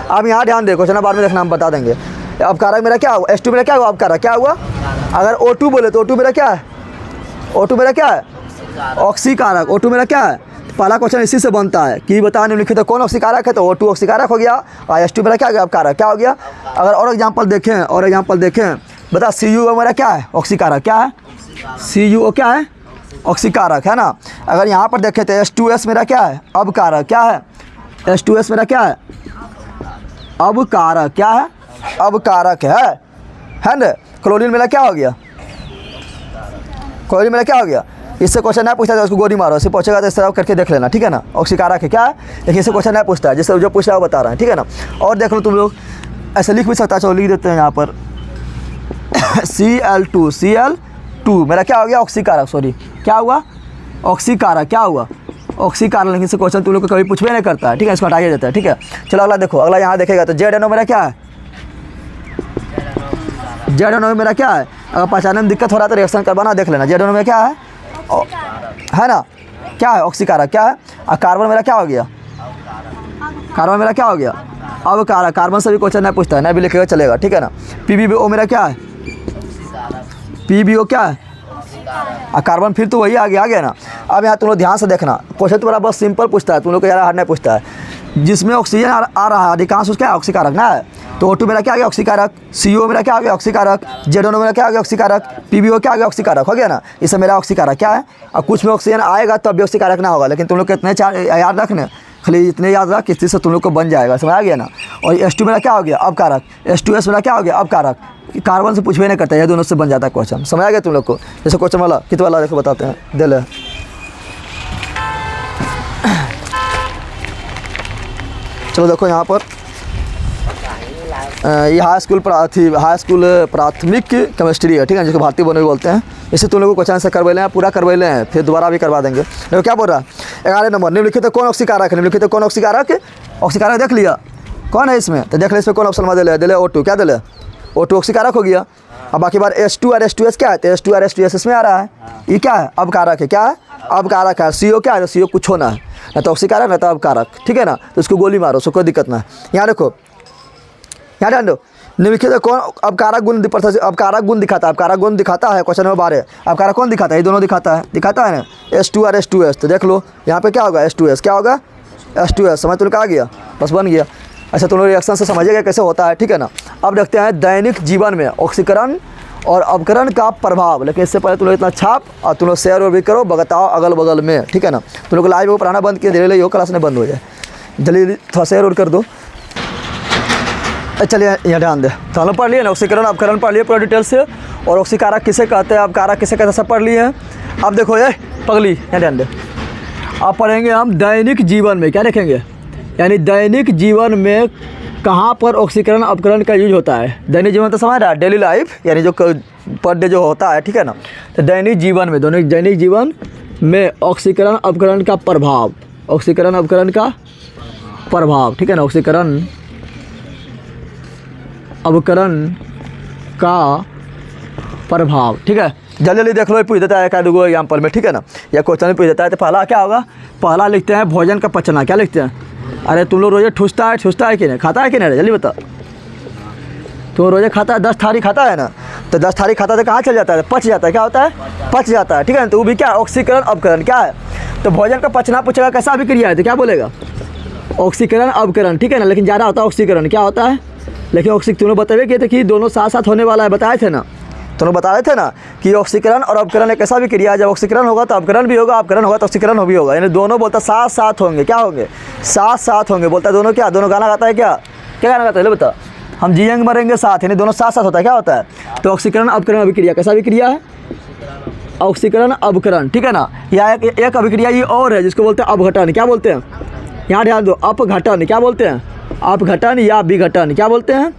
अब यहाँ ध्यान दे, क्वेश्चन बाद में देखना हम बता देंगे। अवकारक मेरा क्या हुआ, H2 मेरा क्या हुआ, अवकारक क्या हुआ। अगर O2 बोले तो O2 मेरा क्या है, O2 मेरा क्या है ऑक्सीकारक। O2 मेरा क्या है, पहला क्वेश्चन इसी से बनता है कि बता निम्नलिखित कौन ऑक्सीकारक है, तो O2 ऑक्सीकारक हो गया और H2 मेरा क्या हो गया अवकारक, क्या हो गया। अगर और एग्जांपल देखें, बता CuO मेरा क्या है ऑक्सीकारक, क्या है CuO क्या है ऑक्सीकारक, है ना। अगर यहाँ पर देखें तो H2S मेरा क्या है अवकारक, क्या है H2S मेरा क्या है अवकारक, क्या है अवकारक है ना। क्लोरीन मेरा क्या हो गया, क्लोरीन मेरा क्या हो गया। इससे क्वेश्चन नहीं पूछता है तो उसको गोली मारो, इससे पूछेगा तो इस तरह करके देख लेना, ठीक है ना। ऑक्सीकारक है क्या है, लेकिन इससे क्वेश्चन नहीं पूछता है, जिससे जो पूछ रहा है वो बता रहा है, ठीक है ना। और देख लो तुम लोग ऐसे लिख भी सकता है, चलो लिख देते हैं यहाँ पर Cl2 मेरा क्या हो गया ऑक्सीकारक, सॉरी क्या हुआ ऑक्सीकारक, क्या हुआ ऑक्सीकारक। लेकिन इससे क्वेश्चन तुम लोग को कभी पूछवे नहीं करता है, ठीक है, इसको हटाइए देता है, ठीक है। चलो अगला देखो, अगला यहाँ देखेगा तो ZNO मेरा क्या है, ZNO मेरा क्या है। अगर पहचानने में दिक्कत हो रहा है तो रिएक्शन करवाना, देख लेना। ZNO में क्या है ना, क्या है ऑक्सीकारक, क्या है। और कार्बन मेरा क्या हो गया, कार्बन मेरा क्या हो गया अवकारक। कार्बन से भी क्वेश्चन नहीं पूछता है, नहीं भी लिखेगा चलेगा, ठीक है ना। PbO मेरा क्या है, PbO क्या है और कार्बन, फिर तो वही आ गया ना। अब यहाँ तुम लोग ध्यान से देखना, क्वेश्चन तो बड़ा बहुत सिंपल पूछता है, तुम लोग को ज़्यादा हार्ड नहीं पूछता है। जिसमें ऑक्सीजन आ रहा है अधिकांश उसका ऑक्सीकारक ना है, तो O2 मेरा क्या आ गया ऑक्सीकारक, CO मेरा क्या आ गया ऑक्सीकारक, ZNO मेरा क्या आ गया ऑक्सीकारक, PbO क्या आ गया ऑक्सीकारक, हो गया ना। इससे मेरा ऑक्सीकारक क्या है। और कुछ में ऑक्सीजन आएगा तब भी ऑक्सीकारक ना होगा, लेकिन तुम लोग कितने याद रखने, खाली इतने याद रख, किस चीज़ से तुम लोग को बन जाएगा, समझ आ गया ना। और H2 मेरा क्या हो गया अवकारक, H2S मेरा क्या हो गया अवकारक। कार्बन से पूछवे नहीं करता, ये दोनों से बन जाता है क्वेश्चन, समझ आ गया तुम लोग को। जैसे क्वेश्चन वाला कित वाला देखो बताते हैं, दे ले। चलो देखो यहाँ पर ये हाई स्कूल प्राथमिक केमिस्ट्री है, ठीक है, जिसको भारतीय बोने बोलते हैं। इसे तुम लोग को क्वेश्चन से करवा लें, पूरा करवा लें, फिर दोबारा भी करवा देंगे। देखो क्या बोल रहा है 11 नंबर, निम्नलिखित कौन ऑक्सीकारक है, निम्नलिखित कौन ऑक्सीकारक, ऑक्सीकारक देख लिया कौन है इसमें, तो देख ले इसमें कौन ऑप्शन में दे ले O2, क्या दे ले O2 ऑक्सीकारक हो गया। अब बाकी बार H2 और H2S क्या है, तो H2 और H2S इसमें आ रहा है, ये क्या है अवकारक है, क्या है अवकारक है। CO क्या है, तो CO कुछ होना है, ना तो ऑक्सीकारक ना तो अवकारक, ठीक है ना। तो उसको गोली मारो, उसको कोई दिक्कत ना है। यहाँ देखो, यहाँ ध्यान दो, निम्नलिखित कौन अवकारक गुण दिखाता है, अवकारक गुण दिखाता है क्वेश्चन नंबर 12। अवकारक कौन दिखाता है, ये दोनों दिखाता है ना H2 और H2S। तो देख लो यहाँ पे क्या होगा H2S, क्या होगा H2S, समझ तुम आ गया, बस बन गया। अच्छा तुम लोग रिएक्शन से समझिएगा कैसे होता है, ठीक है ना। अब देखते हैं दैनिक जीवन में ऑक्सीकरण और अवकरण का प्रभाव। लेकिन इससे पहले तुम लोग इतना छाप और तुम लोग शेयर और भी करो, बताओ अगल बगल में, ठीक है ना। तुम लोग लाइव को पढ़ाना बंद किया, धीरे धीरे यो क्लास नहीं बंद हो जाए, जल्दी थोड़ा शेयर और कर दो। चलिए यहाँ ध्यान दे, तो हम लोग पढ़ लिए ना ऑक्सीकरण अवकरण पढ़ लिए पूरा डिटेल से, और ऑक्सीकारक किसे कहते हैं अवकारक किसे कहते हैं सब पढ़ लिए हैं। अब देखो ये पगली, यहाँ ध्यान दे, अब पढ़ेंगे हम दैनिक जीवन में क्या देखेंगे, यानी दैनिक जीवन में कहाँ पर ऑक्सीकरण अवकरण का यूज होता है। दैनिक जीवन तो समझ रहा है, डेली लाइफ, यानी जो पर डे जो होता है, ठीक है ना। तो दैनिक जीवन में ऑक्सीकरण अवकरण का प्रभाव, ऑक्सीकरण अवकरण का प्रभाव, ठीक है ना। ऑक्सीकरण अवकरण का प्रभाव, ठीक है। जल्दी जल्दी देख लो, पूछ देता है एक दो एग्जाम्पल में, ठीक है ना। या क्वेश्चन में पूछ देता है। तो पहला क्या होगा, पहला लिखते हैं भोजन का पचना, क्या लिखते हैं। अरे तुम लोग रोजे ठूसता है कि नहीं, खाता है कि नहीं, जल्दी बता। तुम रोजे खाता है, 10 थाली खाता है ना, तो 10 थाली खाता है तो कहाँ चल जाता है, पच जाता है, क्या होता है पच जाता है, ठीक है ना। तो वो भी क्या ऑक्सीकरण अवकरण क्या है। तो भोजन का पचना पूछेगा कैसा अभिक्रिया है, तो क्या बोलेगा ऑक्सीकरण अवकरण, ठीक है ना। लेकिन ज़्यादा होता है ऑक्सीकरण, क्या होता है लेकिन ऑक्सीकरण तुमने बताए किए थे कि दोनों साथ साथ होने वाला है, बताए थे ना, तुमने बताए थे ना कि ऑक्सीकरण और अपकरण एक ऐसा भी क्रिया है, जब ऑक्सीकरण होगा तो अपकरण भी होगा, अपकरण होगा तो ऑक्सीकरण भी होगा, यानी दोनों बोलता साथ साथ होंगे, क्या होंगे, साथ साथ होंगे, बोलता है दोनों क्या, दोनों गाना गाता है क्या, क्या गाना गाता है बता, हम जिएंगे मरेंगे साथ, यानी दोनों साथ साथ होता है, क्या होता है, तो ऑक्सीकरण अपकरण अभिक्रिया कैसा अभिक्रिया है, ऑक्सीकरण अपकरण, ठीक है ना। या एक अभिक्रिया ये और है जिसको बोलते हैं अपघटन, क्या बोलते हैं, यहाँ ध्यान दो, अपघटन क्या बोलते हैं, अपघटन या विघटन, क्या बोलते हैं,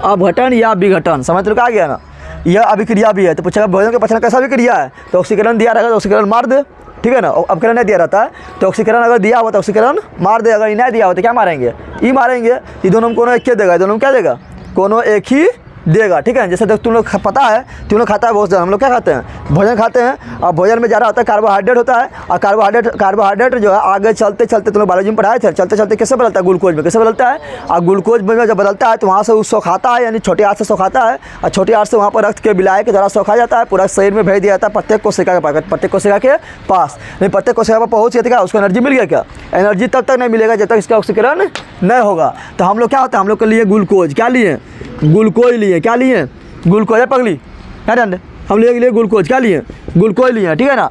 अपघटन या विघटन, समझ तो आ गया ना। यह अभिक्रिया भी है, तो पूछेगा भोजन के पचन कैसा अभिक्रिया है, तो ऑक्सीकरण दिया रहेगा तो ऑक्सीकरण मार दे, ठीक है ना, अपकरण नहीं दिया रहता है तो ऑक्सीकरण अगर दिया हुआ तो ऑक्सीकरण मार दे, अगर नहीं दिया हुआ तो क्या मारेंगे, ई मारेंगे, ये दोनों में कोनो एक ही देगा, दोनों में क्या देगा, कोनो एक ही देगा, ठीक है। जैसे तुम लोग पता है, तुम लोग खाता है बहुत ज़्यादा, हम लोग क्या खाते हैं, भोजन खाते हैं, और भोजन में ज़्यादा होता है कार्बोहाइड्रेट होता है, और कार्बोहाइड्रेट जो है आगे चलते चलते तुम लोग बायोलॉजी में पढ़ाए थे, चलते चलते कैसे बदलता है, ग्लूकोज में कैसे बदलता है, और ग्लूकोज में जब बदलता है तो वहाँ से वो सोखाता है, यानी छोटी आंत से सोखाता है, और छोटी आंत से वहाँ पर रक्त के विलाय के द्वारा सोखा जाता है, पूरा शरीर में भेज दिया जाता है प्रत्येक कोशिका के पास, नहीं प्रत्येक कोशिका पर पहुँच गया, उसको एनर्जी मिल गया, क्या एनर्जी तब तक नहीं मिलेगा जब तक इसका ऑक्सीकरण नहीं होगा। तो हम लोग क्या होता है, हम लोग के लिए ग्लूकोज क्या लिए, ग्लूकोज लिए, क्या लिए, ग्लूकोज है पगली, क्या ध्यान, हम लोग लिए ग्लूकोज क्या लिए, ग्लूकोज लिए, ठीक है ना।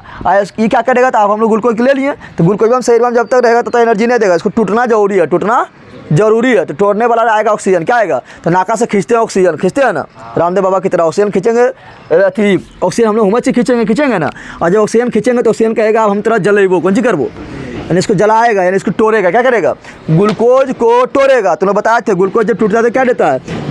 ये क्या करेगा, तो अब हम लोग ग्लूकोज ले लिए, तो ग्लूकोज हम शरीर में जब तक रहेगा तो एनर्जी नहीं देगा, इसको टूटना जरूरी है, टूटना जरूरी है, तो तोड़ने वाला आएगा ऑक्सीजन, क्या आएगा, तो नाका से खींचते हैं ऑक्सीजन, खींचते हैं ना, रामदेव बाबा की तरह ऑक्सीजन खींचेंगे, ऑक्सीजन हम लोग हुमच से खींचेंगे ना, और जब ऑक्सीजन खींचेंगे तो ऑक्सीजन कहेगा हम तरह जलेबो कौन सी करबो, यानी इसको जलाएगा, यानी इसको तोड़ेगा, क्या करेगा, ग्लूकोज को तोड़ेगा। तुमने बताया थे ग्लूकोज जब टूटता है तो क्या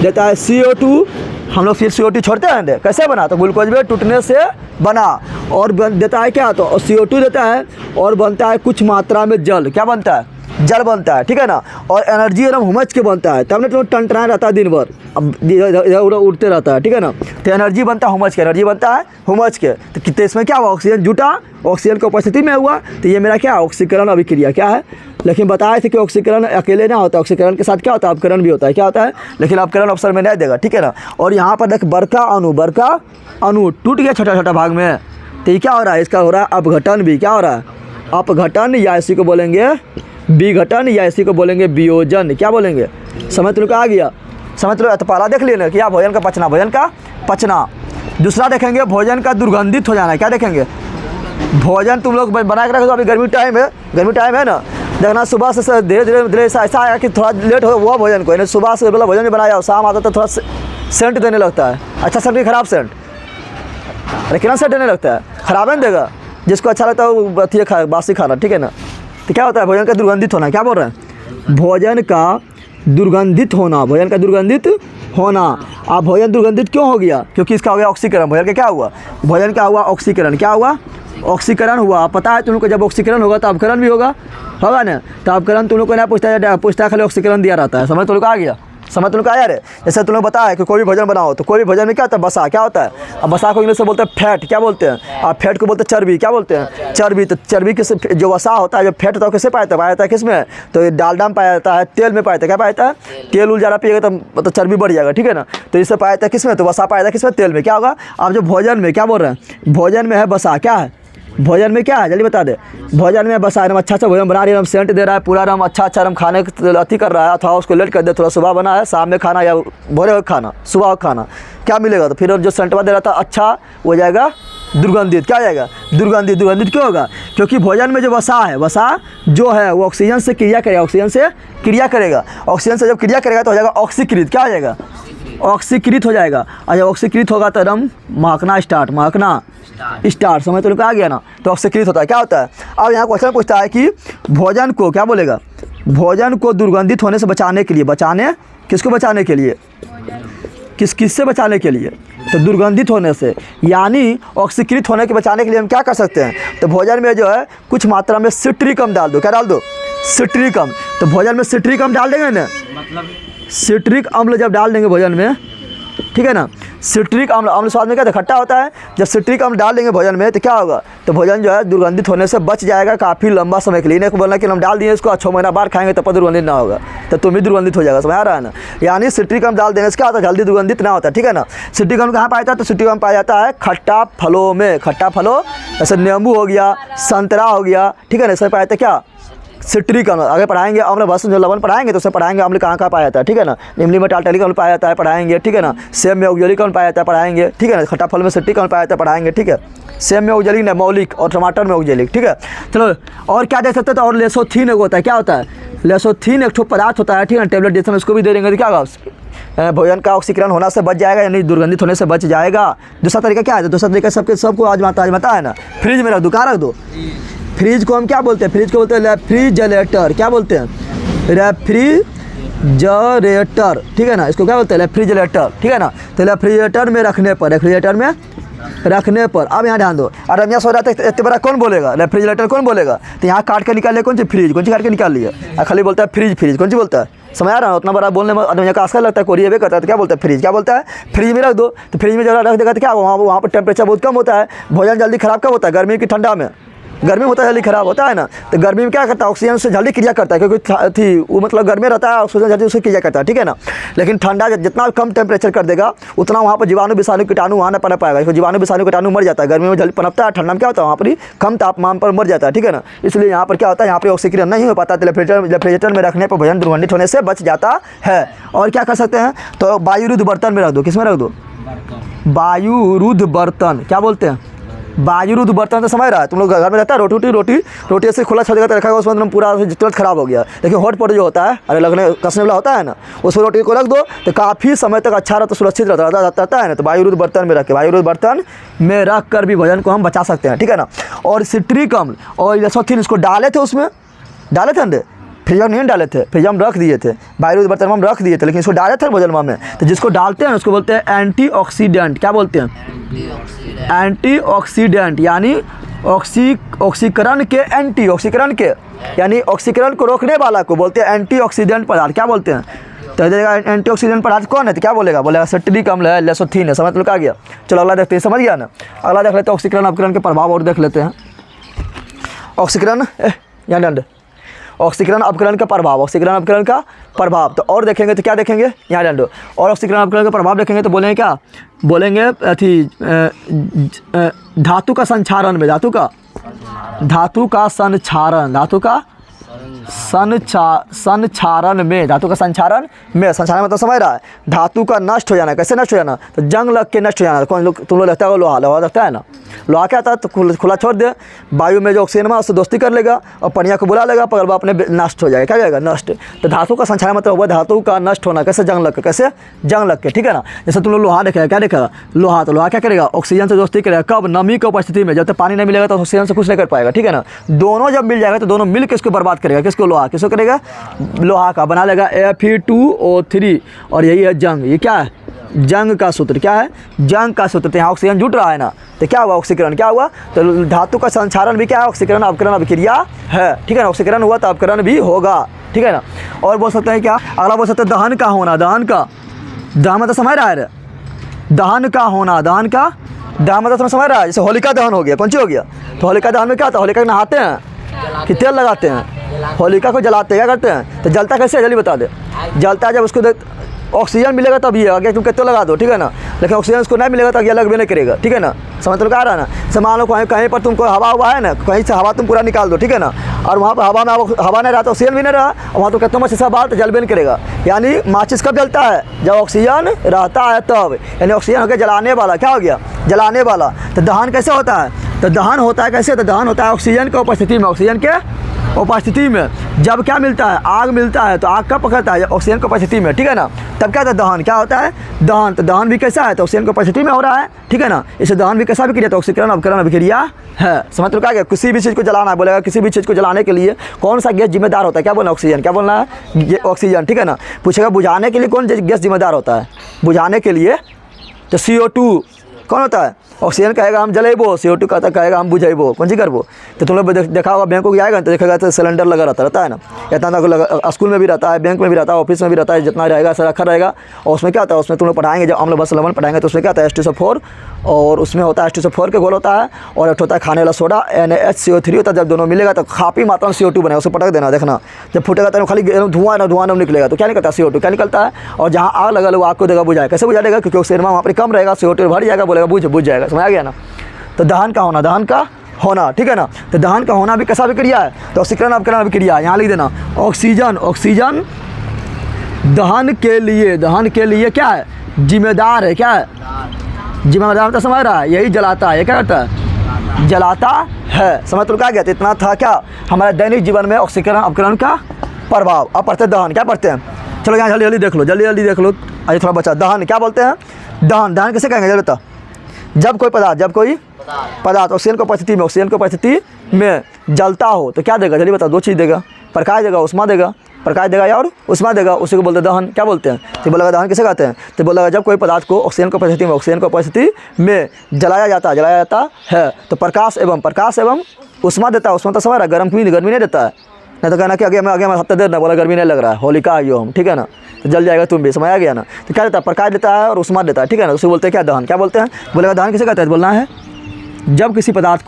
देता है CO2, हम लोग फिर CO2 छोड़ते हैं, कैसे बना, तो ग्लूकोज में टूटने से बना, और देता है क्या, तो CO2 देता है और बनता है कुछ मात्रा में जल, क्या बनता है, जल बनता है, ठीक है ना, और एनर्जी एकदम हुमच के बनता है, तब ना तो टनटना रहता है दिन भर, अब इधर उधर उड़ते रहता है, ठीक है ना, तो एनर्जी बनता है हुमच के, एनर्जी बनता है हुमच के, तो कितने इसमें क्या हुआ, ऑक्सीजन जुटा, ऑक्सीजन की उपस्थिति में हुआ, तो ये मेरा क्या ऑक्सीकरण अभिक्रिया क्या है। लेकिन बताए थे कि ऑक्सीकरण अकेले ना होता है, ऑक्सीकरण के साथ क्या होता है, अपकरण भी होता है, क्या होता है, लेकिन अपकरण अवसर में नहीं देगा, ठीक है ना। और यहाँ पर देख बड़का अणु टूट गया छोटा छोटा भाग में, तो ये क्या हो रहा है, इसका हो रहा है अपघटन भी, क्या हो रहा है, अपघटन, या इसी को बोलेंगे विघटन, या इसी को बोलेंगे वियोजन, क्या बोलेंगे, समझ तुम आ गया, समझ लो। तो पहला देख लेना क्या, भोजन का पचना, भोजन का पचना। दूसरा देखेंगे भोजन का दुर्गंधित हो जाना, क्या देखेंगे, भोजन तुम लोग बना के रखो, तो अभी गर्मी टाइम है ना, देखना सुबह से धीरे धीरे ऐसा आया कि थोड़ा लेट हो हुआ भोजन को, यानी सुबह से मतलब भोजन भी बनाया, शाम आता तो थोड़ा सेंट देने लगता है, अच्छा सेंट कि खराब सेंट, अरे कितना सेंट देने लगता है, खराब नहीं देगा, जिसको अच्छा लगता है वो अथी बासी खाना, ठीक है ना। तो क्या होता है, भोजन का दुर्गंधित होना, क्या बोल रहे हैं, भोजन का दुर्गंधित होना, भोजन का दुर्गंधित होना। अब भोजन दुर्गंधित क्यों हो गया, क्योंकि इसका हो गया ऑक्सीकरण, भोजन का क्या हुआ, भोजन का हुआ ऑक्सीकरण, क्या हुआ, ऑक्सीकरण हुआ। पता है तुम लोग को जब ऑक्सीकरण होगा तो अपकरण भी होगा ना, तो अपकरण तुम लोग को नहीं पूछता खाली ऑक्सीकरण दिया रहता है, समझ तुम लोग आ गया, समझ तुम लोग आया रे। जैसे तुम लोग बताया कि कोई भी भोजन बनाओ तो कोई भी भोजन में क्या होता है, बसा, क्या होता है, अब बसा को इंग्लिश में बोलते हैं फैट, क्या बोलते हैं, और फैट को बोलते हैं चर्बी, क्या बोलते हैं, चर्बी। तो चर्बी किस जो वसा होता है, जो फैट होता है किससे पाया जाता है किस में, तो डालडा में पाया जाता है, तेल में पाया जाता है, क्या पाया जाता है, तेल उल ज़्यादा पिएगा तो मतलब चर्बी बढ़ जाएगा, ठीक है ना। तो इससे पाया जाता है किस में, तो वसा पाया जाता है किस में, तेल में। क्या होगा, आप जो भोजन में क्या बोल रहे हैं, भोजन में है बसा, क्या है भोजन में, क्या है जल्दी बता दे, भोजन में बसा, हम अच्छा भोजन बना रही है, हम सेंट दे रहा है पूरा, हम अच्छा हम खाने अति कर रहा है, अथवा उसको लेट कर दे, थोड़ा सुबह बना है, शाम में खाना या भोरे खाना, सुबह खाना, क्या मिलेगा, तो फिर जो सेंटवा दे रहा था अच्छा हो जाएगा दुर्गंधित, क्या हो जाएगा दुर्गंधित। दुर्गंधित क्यों होगा, क्योंकि भोजन में जो वसा है, वसा जो है वो ऑक्सीजन से क्रिया करेगा, ऑक्सीजन से क्रिया करेगा, ऑक्सीजन से जब क्रिया करेगा तो हो जाएगा ऑक्सीकृत, क्या हो जाएगा, ऑक्सीकृत हो जाएगा। और जब ऑक्सीकृत होगा तो एकदम महकना स्टार्ट, समझ तो लोग आ गया ना, तो ऑक्सीकृत होता है, क्या होता है। अब यहाँ क्वेश्चन पूछता है कि भोजन को क्या बोलेगा, भोजन को दुर्गंधित होने से बचाने के लिए, बचाने किसको बचाने के लिए, किससे बचाने के लिए, तो दुर्गंधित होने से, यानी ऑक्सीकृत होने के बचाने के लिए हम क्या कर सकते हैं, तो भोजन में जो है कुछ मात्रा में सिट्रिक अम्ल डाल दो, क्या डाल दो, सिट्रिक अम्ल। तो भोजन में सिट्रिक अम्ल डाल देंगे ना, मतलब सिट्रिक अम्ल जब डाल देंगे भोजन में, ठीक है ना, सिट्रिक अम्ल स्वाद में क्या खट्टा होता है, जब सिट्रिक अम्ल डाल देंगे भोजन में तो क्या होगा, तो भोजन जो है दुर्गंधित होने से बच जाएगा काफ़ी लंबा समय के लिए। इन्हें बोलना कि हम डाल दिए इसको 6 महीना बाद खाएंगे तब दुर्गंधित ना होगा, तो तुम भी दुर्गंधित हो जाएगा, समझ आ रहा है ना। यानी सिट्रिक अम्ल डाल देने से क्या होता है, जल्दी दुर्गंधित ना होता है, ठीक है ना। सिट्रिक अम्ल कहाँ पाया जाता है, तो सिट्रिक अम्ल पाया जाता है खट्टा फलों में, खट्टा फलों जैसे नींबू हो गया, संतरा हो गया, ठीक है ना, इसमें पाया जाता है क्या, सिट्रिक अम्ल आगे पढ़ाएंगे, अम्ल भस्म जो लवण पढ़ाएंगे तो उससे पढ़ाएंगे अम्ल कहाँ कहाँ पाया जाता है, ठीक है ना। इमली में टालटैलिक अम्ल पाया जाता है, पढ़ाएंगे, ठीक है ना। सेब में ऑक्जेलिक अम्ल पाया जाता है, पढ़ाएंगे, ठीक है ना। खट्टा फल में सिट्रिक अम्ल पाया जाता है, पढ़ाएंगे, ठीक है। सेब में ऑक्जेलिक नहीं, मौलिक, और टमाटर में ऑक्जेलिक, ठीक है। चलो और क्या दे सकते हैं, तो और लेसोथीन एक होता है, क्या होता है, लेसोथीन एक ठो पदार्थ होता है, ठीक है। टेबलेट जैसे उसको भी दे देंगे तो क्या होगा, भोजन का ऑक्सीकरण होना से बच जाएगा, यानी दुर्गंधित होने से बच जाएगा। दूसरा तरीका क्या है, दूसरा तरीका सबको आजमाता है ना, फ्रिज में रख दो, कहाँ रख दो, फ्रिज को हम क्या बोलते हैं, फ्रिज को बोलते हैं रेफ्रिजरेटर, क्या बोलते हैं, रेफ्रिजरेटर, ठीक है ना। इसको क्या बोलते हैं, रेफ्रिजरेटर, ठीक है ना। तो रेफ्रिजरेटर में रखने पर, रेफ्रिजरेटर में रखने पर, अब यहाँ ध्यान दो, और रमिया सो जाता है इतने बड़ा कौन बोलेगा, रेफ्रिजरेटर कौन बोलेगा, तो यहाँ काट के निकाल लिया कौन सी फ्रिज, कौन सी काट के निकाल लिया, खाली बोलता है फ्रिज कौन सी बोलता है, समझ आ रहा है। उतना बड़ा बोलने में आदमी का आस्का लगता है, कोरिया भी करता है, तो क्या बोलता है फ्रिज, क्या बोलता है फ्रिज में रख दो। तो फ्रिज में जब रख देगा तो क्या वहाँ पर टेम्परेचर बहुत कम होता है, भोजन जल्दी खराब कब होता है, गर्मी की ठंडा में, गर्मी में होता है जल्दी खराब होता है ना। तो गर्मी में क्या करता है, ऑक्सीजन से जल्दी क्रिया करता है, क्योंकि थी वो मतलब गर्मी रहता है, ऑक्सीजन जल्दी उससे क्रिया करता है, ठीक है ना। लेकिन ठंडा जितना कम टेम्परेचर कर देगा उतना वहाँ पर जीवाणु विषाणु कीटाणु वहाँ न पनप पाएगा, क्योंकि जीवाणु विषाणु कीटाणु मर जाता है, गर्मी में जल्दी पनपता है, ठंडा में क्या होता है वहाँ पर कम तापमान पर मर जाता है, ठीक है ना। इसलिए यहाँ पर क्या होता है, यहाँ पर ऑक्सीकरण नहीं हो पाता, रेफ्रिजरेटर में रखने पर भोजन दुर्गंधित होने से बच जाता है। और क्या कर सकते हैं, तो वायुरुद्ध बर्तन में रख दो, किस में रख दो, वायुरुद्ध बर्तन, क्या बोलते हैं, वायुरुद्ध बर्तन तो समझ रहा है, तुम लोग घर में रहता है, रोटी ऐसे खुला छोड़ देगा रखा है, उसमें पूरा तुरंत खराब हो गया। लेकिन हॉट पॉट जो होता है, अरे लगने कसने वाला होता है ना, उस रोटी को रख दो तो काफ़ी समय तक अच्छा रहता, सुरक्षित रहता है ना। तो वायुरुद्ध बर्तन में रख के, वायुरुद्ध बर्तन में रख कर भी भोजन को हम बचा सकते हैं, ठीक है ना। और सिट्रिक अम्ल और लेसोथीन इसको डाले थे, उसमें डाले थे अंडे, फ्रिज में नहीं डाले थे, फ्रिज में रख दिए थे, वायुरुद्ध बर्तन में हम रख दिए थे, लेकिन इसको डाले थे भोजन में। तो जिसको डालते हैं उसको बोलते हैं एंटीऑक्सीडेंट, क्या बोलते हैं, एंटीऑक्सीडेंट, यानी ऑक्सीकरण के एंटी, ऑक्सीकरण के यानी ऑक्सीकरण को रोकने वाला को बोलते हैं एंटीऑक्सीडेंट पदार्थ, क्या बोलते हैं। तो एंटीऑक्सीडेंट पदार्थ कौन है, तो क्या बोलेगा, सिट्रिक अम्ल है, लेसोथीन है, समझ लो क्या गया। चलो अगला देखते हैं, समझ गया ना। अगला देख लेते हैं ऑक्सीकरण अपकरण के प्रभाव और देख लेते हैं। ऑक्सीकरण यहाँ डंड, ऑक्सीकरण अपकरण का प्रभाव, ऑक्सीकरण अपकरण का प्रभाव। तो और देखेंगे तो क्या देखेंगे, यहाँ डाल दो, और ऑक्सीकरण अपकरण का प्रभाव देखेंगे तो बोलेंगे क्या, बोलेंगे अथी धातु का संक्षारण में, धातु का संक्षारण, धातु का संक्षारण में, धातु का संक्षारण में, संक्षारण मतलब समझ रहा है, धातु का नष्ट हो जाना, कैसे नष्ट हो जाना, तो जंग लग के नष्ट हो जाना। कौन लोग तुम लोग लगता है लोहा लगता है ना, लोहा क्या आता है, तो खुला छोड़ दे, वायु में जो ऑक्सीजन में उससे दोस्ती कर लेगा और पनिया को बुला लेगा, पकड़ अपने नष्ट हो जाएगा, क्या जाएगा नष्ट। तो धातु का संक्षारण मतलब हुआ धातु का नष्ट होना, कैसे जंग लग के, कैसे जंग लग के, ठीक है ना। जैसे तुम लोग लोहा देखेगा, क्या देखेगा लोहा, तो लोहा क्या करेगा, ऑक्सीजन से दोस्ती करेगा, कब, नमी की उपस्थिति में, जब तक पानी नहीं मिलेगा तो ऑक्सीजन से कुछ नहीं कर पाएगा, ठीक है ना। दोनों जब मिल जाएगा तो दोनों मिल के इसको बर्बाद करेगा, किसको, लोहा, किसको करेगा, लोहा का, बना लेगा Fe2O3, और यही है जंग। ये क्या है, जंग का सूत्र, क्या है, जंग का सूत्र। तो यहाँ ऑक्सीजन जुट रहा है ना, तो क्या हुआ, ऑक्सीकरण क्या हुआ, तो धातु का संक्षारण भी क्या है, ऑक्सीकरण अपकरण अभिक्रिया है, ठीक है ना। ऑक्सीकरण हुआ तो अपकरण भी होगा, ठीक है ना। और बोल सकते हैं क्या, अगला बोल सकते हैं दहन का होना, दहन मतलब समझ रहा है, दहन का होना, दहन मतलब समझ रहा है। जैसे होलिका दहन हो गया, कौन सी हो गया, तो होलिका दहन में क्या होता है, होलिका नहाते हैं कि तेल लगाते हैं, होलिका को जलाते हैं, क्या करते हैं, तो जलता कैसे है, जल्दी बता दे, जलता है जब उसको ऑक्सीजन मिलेगा तब ये आगे तुम कितने लगा दो, ठीक है ना। लेकिन ऑक्सीजन उसको नहीं मिलेगा तो आगे अलग भी नहीं करेगा, ठीक है ना। समझ तो आ रहा है ना। जैसे मान लो कहीं पर तुमको हवा हुआ है ना, कहीं से हवा तुम पूरा निकाल दो, ठीक है ना, और वहाँ पर हवा नहीं रहा तो ऑक्सीजन भी नहीं रहा, और वहाँ तो कितना मत शीशा बात जल भी नहीं करेगा। यानी माचिस कब जलता है, जब ऑक्सीजन रहता है तब, यानी ऑक्सीजन होकर जलाने वाला, क्या हो गया, जलाने वाला। तो दहन कैसे होता है, तो दहन होता है कैसे, तो दहन होता है ऑक्सीजन की उपस्थिति में, ऑक्सीजन के उपस्थिति में जब क्या मिलता है, आग मिलता है, तो आग कब पकड़ता है, ऑक्सीजन की उपस्थिति में, ठीक है ना। तब क्या होता है, दहन क्या होता है, दहन। तो दहन भी कैसा है, तो ऑक्सीजन की उपस्थिति में हो रहा है, ठीक है ना। इसे दहन भी कैसा भी क्रिया, तो ऑक्सीकरण अपकरण अभिक्रिया है। समझ लो क्या गया, किसी भी चीज़ को जलाना है, बोलेगा किसी भी चीज़ को जलाने के लिए कौन सा गैस जिम्मेदार होता है, क्या बोलना, ऑक्सीजन, क्या बोलना है, ऑक्सीजन, ठीक है ना। पूछेगा बुझाने के लिए कौन गैस जिम्मेदार होता है, बुझाने के लिए तो CO2 कौन होता है, ऑक्सीजन कहेगा हम जलेबो, CO2 कहता कहेगा हम बुझेबो, कौन सी करबो। तो तुम लोग देखा होगा बैंकों को जाएगा तो देखेगा तो सिलेंडर लगा रहता है ना, इतना स्कूल में भी रहता है, बैंक में भी रहता है, ऑफिस में भी रहता है, जितना रहेगा ऐसा रखा रहेगा। और उसमें क्या होता है, उसमें तुम लोग पढ़ाएंगे जब अम्ल भस्म लवण पढ़ाएंगे तो उसमें क्या होता है, H2SO4, और उसमें होता है H2SO4 के गोल होता है, और एक होता है खाने वाला सोडा NaHCO3 होता है। जब दोनों मिलेगा तो काफ़ी मात्रा में CO2 बनेगा, उसको पटक देना, देखना जब फूटेगा तो खाली धुआं निकलेगा, तो क्या निकलता है, CO2 क्या निकलता है। और जहाँ आग लगा लो आग को देगा बुझाएगा, कैसे बुझा क्योंकि ऑक्सीजन वहाँ पर कम रहेगा, CO2 भर जाएगा, बोलेगा बुझ जाएगा, समझ आ गया ना। तो दहन का होना, दहन का होना, ठीक है ना। तो दहन का होना भी कैसा अभिक्रिया है, तो ऑक्सीकरण अपकरण अभिक्रिया है। यहाँ लिख देना ऑक्सीजन, ऑक्सीजन दहन के लिए क्या है, जिम्मेदार है। क्या है, जिम्मेदार तो समझ रहा है, यही जलाता है, ये क्या करता है, जलाता है। समझ तो क्या गया, तो इतना था क्या हमारे दैनिक जीवन में ऑक्सीकरण अपकरण का प्रभाव। अब पढ़ते दहन, क्या पढ़ते हैं, चलो यहाँ जल्दी जल्दी देख लो, जल्दी जल्दी देख लो। अरे थोड़ा बचा, दहन क्या बोलते हैं, दहन कैसे कहेंगे जल्दी बता। जब कोई पदार्थ ऑक्सीजन की उपस्थिति में जलता हो तो क्या देगा, जल्दी बता। दो चीज़ देगा, प्रकाश देगा, उष्मा देगा, प्रकाश देगा या और उष्मा देगा, उसी को बोलते हैं दहन। क्या बोलते हैं, तो बोलेगा दहन किसे कहते हैं, तो बोलेगा जब कोई पदार्थ को ऑक्सीजन की उपस्थिति में जलाया जाता है तो प्रकाश एवं उष्मा देता है। उष्मा तो समझ रहा है, गर्मी नहीं देता है, नहीं तो कहना कि आगे मैं हफ्ते देर ना बोला गर्मी नहीं लग रहा है, होलिका आइयो हम, ठीक है ना, तो जल जाएगा तुम भी, समझ आ गया ना। तो क्या देता है, प्रकाश देता है और उष्मा देता है, ठीक है ना, उसे बोलते हैं क्या, दहन। क्या बोलते हैं, बोलेगा दहन किसे कहते हैं, बोलना है जब किसी पदार्थ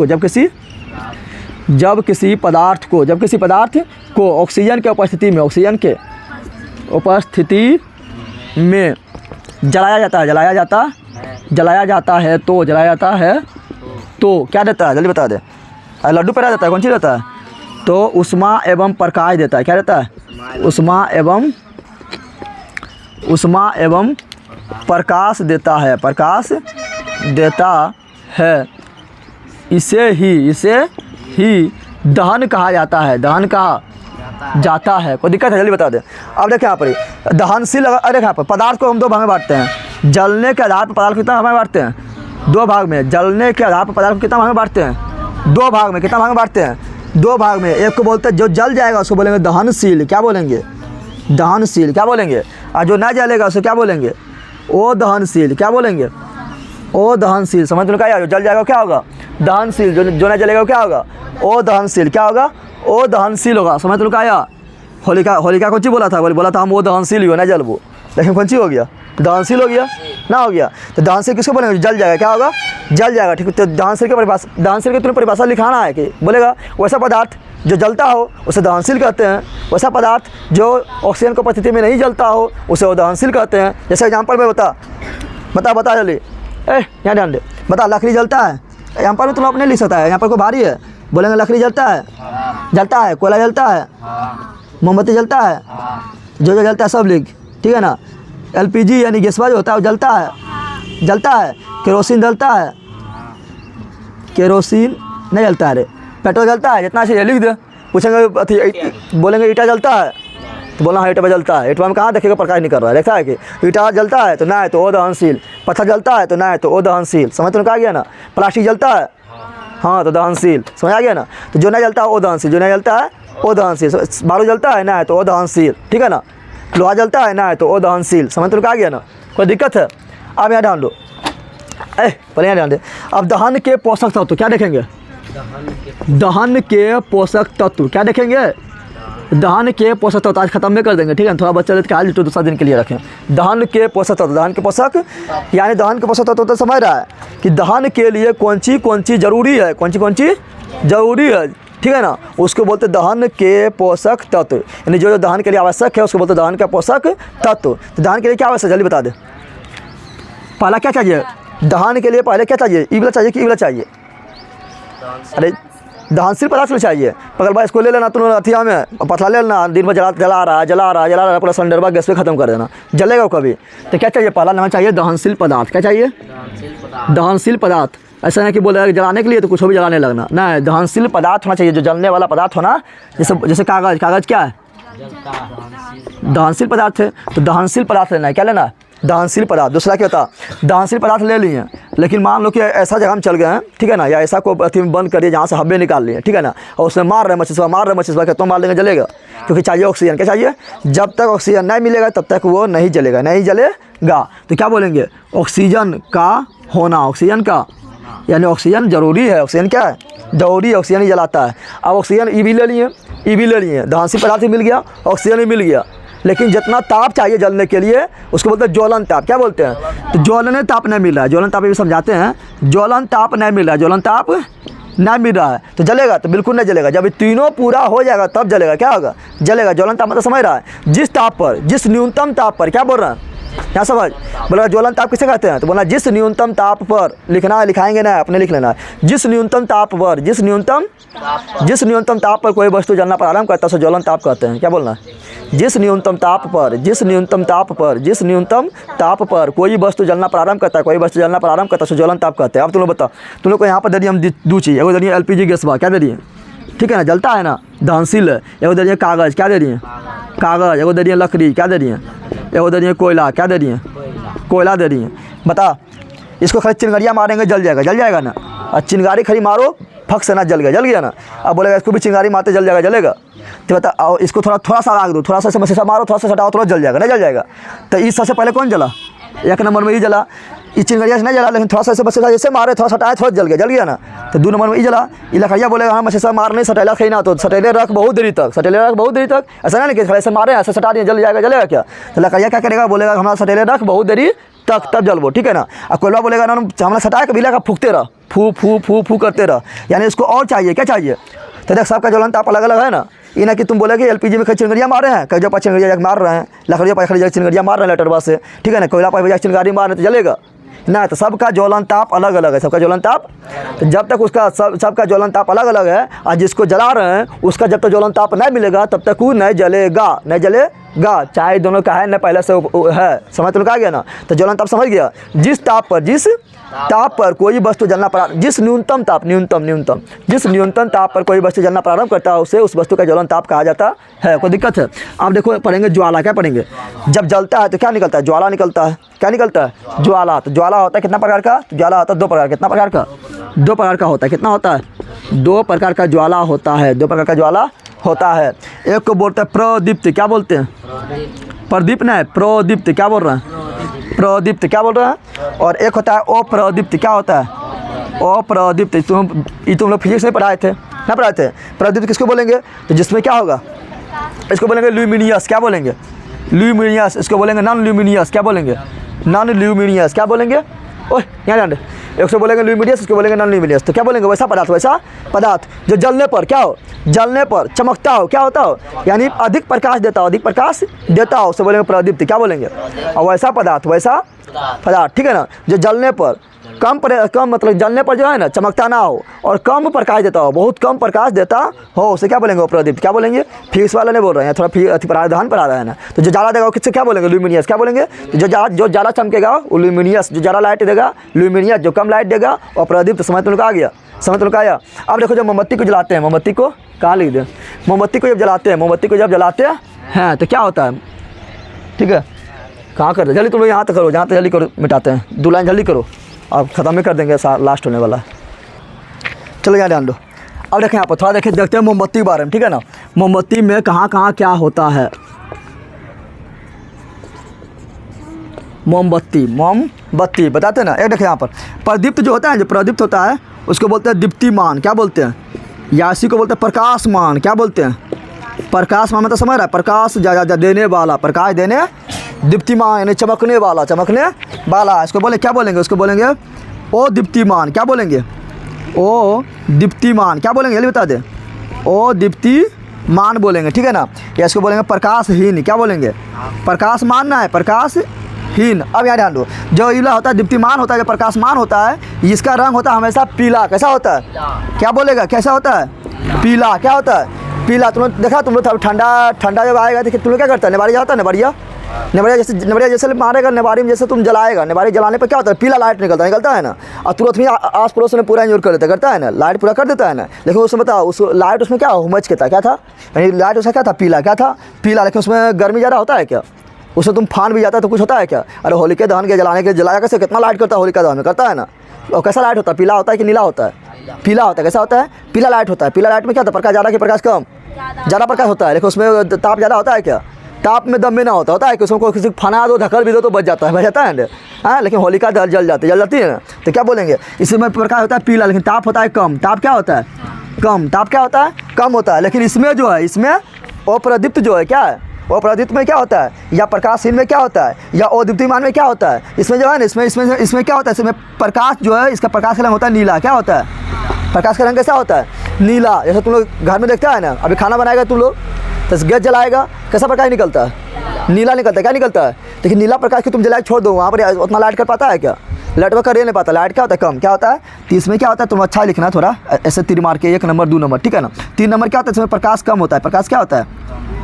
को ऑक्सीजन के उपस्थिति में जलाया जाता है तो क्या देता है, जल्दी बता दे। लड्डू पैरा देता है, कौन चीज़ देता है, तो उष्मा एवं प्रकाश देता है। क्या देता है, उष्मा एवं प्रकाश देता है। इसे ही दहन कहा जाता है। कोई दिक्कत है, जल्दी बता दे। अब देखें यहाँ पर दहनशील, अरे यहाँ पर पदार्थ को हम दो भाग में बांटते हैं। जलने के आधार पर पदार्थ को कितना भाग में बांटते हैं, दो भाग में। जलने के आधार पर पदार्थ को कितना भाग में बांटते हैं, दो भाग में। कितना भाग में बांटते हैं, दो भाग में। एक को बोलते हैं जो जल जाएगा उसको बोलेंगे दहनशील। क्या बोलेंगे, दहनशील। क्या बोलेंगे, और जो ना जलेगा उसको क्या बोलेंगे, ओ दहनशील। क्या बोलेंगे, ओ दहनशील। समझ में क्या, जो जल जाएगा क्या होगा, दहनशील। जो ना जलेगा क्या होगा, ओ दहनशील। क्या होगा, ओ दहनशील होगा। समझ में आया। होलिका कौन ची बोला था, बोला था हम वो दहनशील हो ना जलबो, लेकिन कौन ची हो गया, दहनशील हो गया ना, हो गया। तो दहनशील किसको बोलेंगे, जल जाएगा। क्या होगा, जल जाएगा, ठीक है। तो दहनशील की तुम्हें परिभाषा लिखाना है कि बोलेगा वैसा पदार्थ जो जलता हो उसे दहनशील कहते हैं, वैसा पदार्थ जो ऑक्सीजन की उपस्थिति में नहीं जलता हो उसे वो दहनशील कहते हैं। जैसे एग्जाम्पल में बता जल्दी, यहाँ ध्यान दे, बता। लकड़ी जलता है, यहाँ पर तुम अपने लिख सकता है, यहाँ पर कोई भारी है, बोलेंगे लकड़ी जलता है, कोयला जलता है, मोमबत्ती जलता है, जो जलता है सब लिख, ठीक है ना। LPG यानी गैसवा जो होता है वो जलता है। केरोसिन जलता है, केरोसिन नहीं जलता है रे। पेट्रोल जलता है, जितना चाहिए लिख दे। पूछेंगे बोलेंगे ईटा जलता है, तो बोलना हाँ ईटा जलता है। ईटा में कहाँ देखेगा, प्रकाश नहीं कर रहा है, देखता है कि ईटा जलता है तो ना है तो ओ दहनशील। पत्थर जलता है तो ना है तो ओ दहनशील। समझ तो आ गया ना। प्लास्टिक जलता है, हाँ तो दहनशील। समझ आ गया ना। तो जो ना जलता है ओ दहनशील, जो नहीं जलता है ओ दहनशील। बालू जलता है ना है तो ओ दहनशील, ठीक है ना। लोहा जलता है ना है तो ओ दहनशील। समझ तो आ गया ना, कोई दिक्कत है। अब यहाँ ध्यान दो, पहले यहाँ ध्यान दे। अब दहन के पोषक तत्व क्या देखेंगे, दहन के पोषक तत्व क्या देखेंगे, दहन के पोषक तत्व आज खत्म में कर देंगे, ठीक है। थोड़ा बच्चा लेते आज तो दूसरा दिन के लिए रखें। दहन के पोषक तत्व, दहन के पोषक यानी दहन के पोषक तत्व तो समझ रहा है कि दहन के लिए कौन सी जरूरी है, कौन सी जरूरी है, ठीक है ना। उसको बोलते दहन के पोषक तत्व, यानी जो दहन के लिए आवश्यक है उसको बोलते दहन का पोषक तत्व। तो दहन के लिए क्या आवश्यक है, जल्दी बता दे। पहला क्या चाहिए, दहन के लिए पहले क्या चाहिए, ईबला चाहिए कि ईबला चाहिए, अरे दहनशील पदार्थ में चाहिए। पकड़ भाई इसको ले लेना तुम अथिया में, पतला ले लेना, दिन में जला रहा पूरा सिलेंडर गैस पे खत्म कर देना, जलेगा कभी। तो क्या चाहिए, पहला नंबर चाहिए दहनशील पदार्थ। क्या चाहिए, दहनशील पदार्थ। ऐसा नहीं कि बोले जलाने के लिए तो कुछ भी जलाने लगना, नहीं, दहनशील पदार्थ होना चाहिए, जो जलने वाला पदार्थ होना। जैसे कागज़ क्या है, दहनशील पदार्थ है। तो दहनशील पदार्थ लेना है, क्या लेना है, दहनशील पदार्थ। दूसरा क्या होता, दहनशील पदार्थ ले लिए, लेकिन मान लो कि ऐसा जगह हम चल गए हैं, ठीक है ना, या ऐसा को अथी में बंद करिए जहाँ से हब्बे निकाल लिए, ठीक है ना, और उसमें मार रहे मच्छर क्या तुम मार लेंगे, जलेगा। क्योंकि चाहिए ऑक्सीजन। क्या चाहिए, जब तक ऑक्सीजन नहीं मिलेगा तब तक वो नहीं जलेगा। तो क्या बोलेंगे, ऑक्सीजन का होना, ऑक्सीजन का यानी ऑक्सीजन जरूरी है। ऑक्सीजन क्या है, जरूरी है, ऑक्सीजन ही जलाता है। अब ऑक्सीजन ई भी ले लिए, दहनशील पदार्थ ही मिल गया, ऑक्सीजन ही मिल गया, लेकिन जितना ताप चाहिए जलने के लिए उसको बोलते हैं ज्वलन ताप। क्या बोलते हैं, तो ज्वलन ताप नहीं मिल रहा है, ज्वलन ताप भी समझाते हैं, ज्वलन ताप नहीं मिल रहा है, तो जलेगा, तो बिल्कुल नहीं जलेगा। जब तीनों पूरा हो जाएगा तब जलेगा। क्या होगा, जलेगा। ज्वलन ताप मतलब समझ रहा है, जिस न्यूनतम ताप पर, क्या बोल रहा है, क्या समझ? बोला ज्वलन ताप किसे कहते हैं? तो बोला जिस न्यूनतम ताप पर, लिखना है, लिखाएंगे ना, अपने लिख लेना है। जिस न्यूनतम ताप पर, जिस न्यूनतम ताप पर कोई वस्तु जलना प्रारंभ करता है उसे ज्वलन ताप कहते हैं। क्या बोलना है? जिस न्यूनतम ताप पर, जिस न्यूनतम ताप पर, जिस न्यूनतम ताप पर कोई वस्तु जलना प्रारंभ करता है, कोई वस्तु जलना प्रारंभ करता है उसे ज्वलन ताप कहते हैं। अब तुम लोग बताओ, तुम लोग को यहाँ पर दे दिए हम दो चीज़, एगो दे दिए LPG गैस बा, क्या दे दिए? ठीक है ना, जलता है ना, दहनशील है। एगो दे दिए कागज़, क्या दे दिए? कागज़। एगो दे दिए लकड़ी, क्या दे दिए? एगो दे दिए कोयला, क्या दे दिए? कोयला दे दिए। बता, इसको खाली चिंगारियाँ मारेंगे जल जाएगा, जल जाएगा ना? और चिंगारी खड़ी मारो, फक से ना जल गया ना। अब बोलेगा इसको भी चिंगारी मारते जल जाएगा, जलेगा? तो बता, और इसको थोड़ा सा आग दो, थोड़ा सा मशीसा मारो, थोड़ा सा सटाओ, थोड़ा जल जाएगा, नहीं जल जाएगा? तो इस सबसे पहले कौन जला? एक नंबर में ये जला। ये चिंगारिया से नहीं जला, लेकिन थोड़ा सा मशीसा जैसे मारे, थोड़ा सटाए, थोड़ा जल गया ना? तो 2 नंबर में ये जला। ये लकड़िया बोलेगा हाँ मशीसा मार नहीं, सटेला खाई ना, तो सटेले रख बहुत देरी तक, सटेले रख बहुत देरी तक। ऐसा नहीं कि ऐसे मारे, ऐसे सटा दिए जल जाएगा, जलेगा क्या? तो लकड़िया क्या करेगा? बोलेगा हमारा सटेले रख बहुत देरी तक, तब जलबो, ठीक है ना? और कोयला बोलेगा ना हमारा सटाए कभी लगा फूकते रह, फू फू फू फू करते रह, यानी इसको और चाहिए, क्या चाहिए? तो देख सबका ज्वलन ताप अलग अलग है ना। ये ना कि तुम बोले कि LPG में कई चिंगारियाँ मारे हैं, कई जगह चिंगारियाँ मार रहे हैं, लकड़ियों पर जगह चिंगारियाँ मार रहे हैं लेटर बस से, ठीक है ना? कोयला पर जगह चिंगारी मार रहे तो जलेगा ना? तो सबका ज्वलन ताप अलग अलग है, सबका ज्वलन ताप। तो जब तक उसका सबका ज्वलन ताप अलग अलग है और जिसको जला रहे हैं उसका जब तक ज्वलन ताप नहीं मिलेगा तब तक वो नहीं जलेगा, नहीं जलेगा, चाहे दोनों का है न पहले से है। समझ तो आ गया ना? तो ज्वलन ताप समझ गया? जिस ताप पर कोई वस्तु जलना प्रारंभ, जिस न्यूनतम ताप, जिस न्यूनतम ताप पर कोई वस्तु जलना प्रारंभ करता है उसे उस वस्तु का ज्वलन ताप कहा जाता है। कोई दिक्कत है? आप देखो पढ़ेंगे ज्वाला, क्या पढ़ेंगे? जब जलता है तो क्या निकलता है? ज्वाला निकलता है। क्या निकलता है? ज्वाला। तो ज्वाला होता है कितना प्रकार का? तो ज्वाला होता है 2 प्रकार। कितना प्रकार का? 2 प्रकार का होता है। कितना होता है? 2 प्रकार का ज्वाला होता है, 2 प्रकार का ज्वाला होता है। एक को बोलते हैं प्रदीप्त, क्या बोलते हैं? प्रदीप नहीं, प्रदीप्त। क्या बोल रहे हैं? प्रदीप्त। क्या बोल रहे हैं? और एक होता है अप्रदीप्त। क्या होता है? अप्रदीप्त। तुम लोग फिजिक्स में पढ़ाए थे ना? पढ़ाए थे। प्रदीप्त किसको बोलेंगे? तो जिसमें क्या होगा? इसको बोलेंगे ल्यूमिनियस। क्या बोलेंगे? ल्यूमिनियस। इसको बोलेंगे नॉन ल्यूमिनियस। क्या बोलेंगे? Non luminous. क्या बोलेंगे? ओह यहाँ जान, एक से बोलेंगे ल्यूमिनियस, इसको बोलेंगे नॉन ल्यूमिनियस। तो क्या बोलेंगे? वैसा पदार्थ जो जलने पर क्या हो? जलने पर चमकता हो, क्या होता हो? यानी अधिक प्रकाश देता हो, उसे बोलेंगे प्रदीप्त। क्या बोलेंगे? और वैसा पदार्थ, ठीक है ना, जो जलने पर कम मतलब जलने पर जो है ना चमकता ना हो और कम प्रकाश देता हो, बहुत कम प्रकाश देता हो, उसे क्या बोलेंगे? प्रदीप्त। क्या बोलेंगे? फिजिक्स वाला नहीं बोल रहे हैं, थोड़ा प्रावधान पर आ रहा है ना। तो जो ज्यादा देगा वो किससे क्या बोलेंगे? ल्यूमिनियस। क्या बोलेंगे? तो जो ज़्यादा चमकेगा वो ल्यूमिनियस, जो ज़्यादा लाइट देगा ल्यूमिनियस, जो कम लाइट देगा और प्रदीप्त। समझ तो आ गया? समझ तो आया? अब देखो जब मोमबत्ती को जलाते हैं, मोमबत्ती को कहाँ लिख दें? मोमबत्ती को जब जलाते हैं तो क्या होता है? ठीक है, कहाँ कर दे जल्दी तुम लोग, यहाँ तक करो, जहाँ तक जल्दी करो, मिटाते हैं 2 लाइन जल्दी करो, आप ख़त्म ही कर देंगे, लास्ट होने वाला है। चलो यहाँ ध्यान दो। अब देखें यहाँ पर थोड़ा देखते हैं मोमबत्ती के बारे में, ठीक है ना? मोमबत्ती में कहाँ कहाँ क्या होता है? मोमबत्ती बताते हैं ना। एक देखें यहाँ पर प्रदीप्त जो होता है, जो प्रदीप्त होता है उसको बोलते हैं दीप्तिमान। क्या बोलते हैं? या इसी को बोलते हैं प्रकाशमान। क्या बोलते हैं? प्रकाशमान मतलब समझ रहा है? प्रकाश देने वाला, प्रकाश देने, दीप्तिमान यानी चमकने वाला। इसको बोले क्या बोलेंगे? उसको बोलेंगे ओ दीप्तिमान। क्या बोलेंगे? ओ दीप्तिमान। क्या बोलेंगे? जल्दी बता दे। ओ दीप्तिमान बोलेंगे, ठीक है ना? या इसको बोलेंगे प्रकाशहीन। क्या बोलेंगे? प्रकाशमान ना है, प्रकाशहीन। अब यहाँ ध्यान दो, जो इला होता है दीप्तिमान होता है, जो प्रकाशमान होता है, इसका रंग होता है हमेशा पीला। कैसा होता है? क्या बोलेगा? कैसा होता है? पीला। क्या होता है? पीला। तुम लोग देखा, तुम लोग ठंडा जब आएगा तो तुम लोग क्या करता है? नेबारी जाता है, नेबारिया जैसे मारेगा, नेबारी में जैसे तुम जलाएगा, नेबारी जलाने पर क्या होता है? पीला लाइट निकलता है ना, और तुरंत ही आस पड़ोस में पूरा इंजोर कर देता, करता है ना, लाइट पूरा कर देता है ना। लेकिन उसमें बताओ, उस लाइट उसमें क्या हुमच के था? क्या था? यानी लाइट उसका क्या था? पीला। क्या था? पीला। लेकिन उसमें गर्मी ज़्यादा होता है क्या? उसमें तुम फान भी जाता है तो कुछ होता है क्या? अरे होलिका दहन के जलाया कैसे, कितना लाइट करता है होलिका दहन में, करता है ना? और कैसा लाइट होता है? पीला होता है कि नीला होता है? पीला होता है। कैसा होता है? पीला लाइट होता है। पीला लाइट में क्या होता है? प्रकाश ज़्यादा कि प्रकाश कम? ज़्यादा प्रकाश होता है, लेकिन उसमें ताप ज़्यादा होता है क्या? ताप में दम में ना होता है कि उसको किसी फना दो, धक्कल भी दो तो बच जाता है ना। हाँ, लेकिन होलिका जल जाती है ना। तो क्या बोलेंगे? इसमें प्रकाश होता है पीला, लेकिन ताप होता है कम। ताप क्या होता है? कम। ताप क्या होता है? कम होता है। लेकिन इसमें जो है, इसमें अप्रदीप्त जो है, क्या है? अप्रदीप्त में क्या होता है? या प्रकाशहीन में क्या होता है? या अदीप्तिमान में क्या होता है? इसमें जो है ना, इसमें क्या होता है? इसमें प्रकाश जो है, इसका प्रकाश का रंग होता है नीला। क्या होता है? प्रकाश का रंग कैसा होता है? नीला। जैसे तुम लोग घर में देखता है ना, अभी खाना बनाएगा तुम लोग तो गैस जलाएगा, कैसा प्रकाश निकलता है? नीला निकलता है, क्या निकलता है? लेकिन नीला प्रकाश को तुम जला के छोड़ दो, वहाँ पर उतना लाइट कर पाता है क्या? लाइट में कर नहीं पाता। लाइट क्या होता है? कम। क्या होता है? तो इसमें क्या होता है, तुम अच्छा लिखना थोड़ा, ऐसे तीर मार के 1 नंबर 2 नंबर, ठीक है ना। 3 नंबर क्या होता है? इसमें प्रकाश कम होता है। प्रकाश क्या होता है?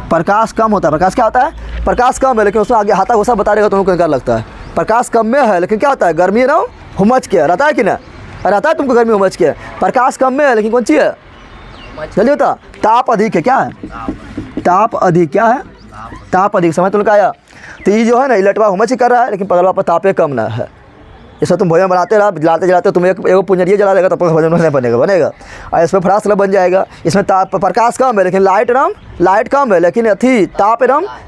प्रकाश कम होता है। प्रकाश क्या होता है? प्रकाश कम है, लेकिन उसमें आगे हाथा घुसा बता देगा तुमको क्या लगता है। प्रकाश कम में है, लेकिन क्या होता है? गर्मी ना हुमच के रहता है कि ना, रहता है तुमको गर्मी हुमच के। प्रकाश कम में है, लेकिन कौन सी है? चलिए बता, ताप अधिक है। क्या है? ताप अधिक। क्या है? ताप अधिक। समझ तुमको आया? तो ये जो है ना, इलटवा हुमच कर रहा है, लेकिन पगलवा पर तापे कम ना है। इसमें तुम भोजन बनाते रहा, जलाते जलाते तुम एक पुंजरिया जला देगा तो भोजन नहीं बनेगा और इसमें फ्रास बन जाएगा। इसमें ताप प्रकाश कम है, लेकिन लाइट कम है, लेकिन अथी ताप